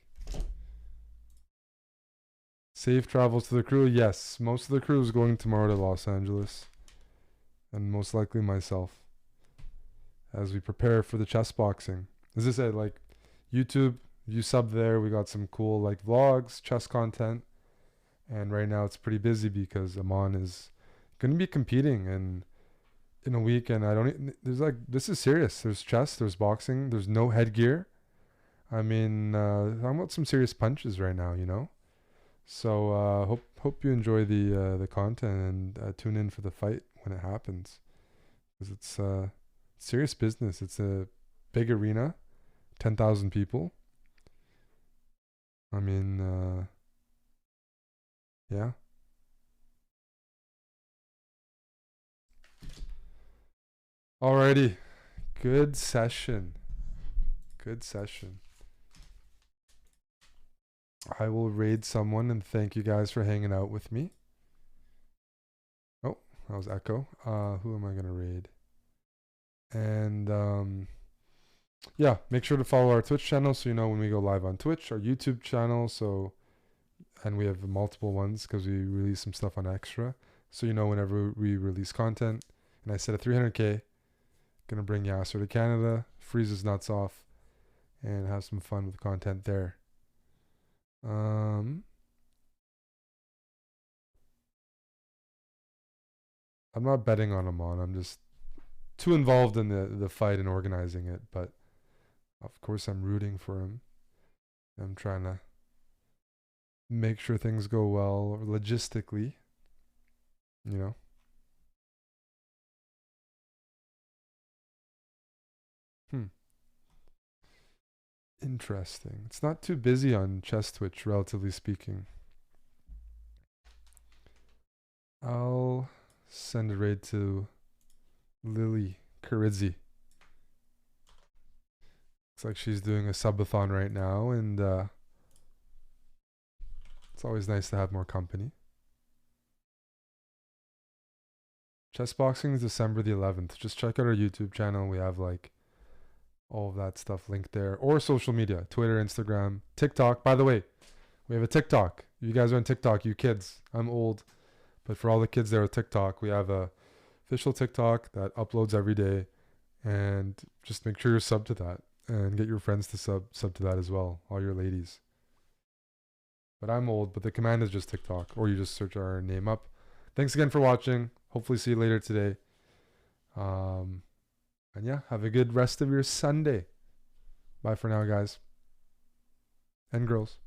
Safe travels to the crew. Yes, most of the crew is going tomorrow to Los Angeles. And most likely myself. As we prepare for the chess boxing. As I said, like YouTube, you sub there. We got some cool like vlogs, chess content. And right now it's pretty busy because Amon is going to be competing in a week. And this is serious. There's chess, there's boxing, there's no headgear. I mean, talking about some serious punches right now, you know? So hope you enjoy the content and tune in for the fight when it happens. Because it's serious business. It's a big arena, 10,000 people. I mean, yeah. Alrighty. Good session. I will raid someone and thank you guys for hanging out with me. Oh, that was Echo. Who am I going to raid? And yeah, make sure to follow our Twitch channel so you know when we go live on Twitch, our YouTube channel, and we have multiple ones because we release some stuff on Extra. So you know whenever we release content. And I said at 300K, gonna bring Yasser to Canada, freeze his nuts off, and have some fun with content there. I'm not betting on Amon. I'm just too involved in the fight and organizing it. But of course, I'm rooting for him. I'm trying to make sure things go well logistically. You know. Interesting. It's not too busy on Chess Twitch, relatively speaking. I'll send a raid to Lily Carizzi. Looks like she's doing a subathon right now, and it's always nice to have more company. Chess boxing is December the 11th. Just check out our YouTube channel. We have like all of that stuff linked there, or social media, Twitter, Instagram, TikTok. By the way, we have a TikTok. You guys are on TikTok, you kids. I'm old, but for all the kids there on TikTok, we have a official TikTok that uploads every day, and just make sure you're sub to that and get your friends to sub to that as well, all your ladies. But I'm old, but the command is just TikTok, or you just search our name up. Thanks again for watching. Hopefully see you later today. And yeah, have a good rest of your Sunday. Bye for now, guys and girls.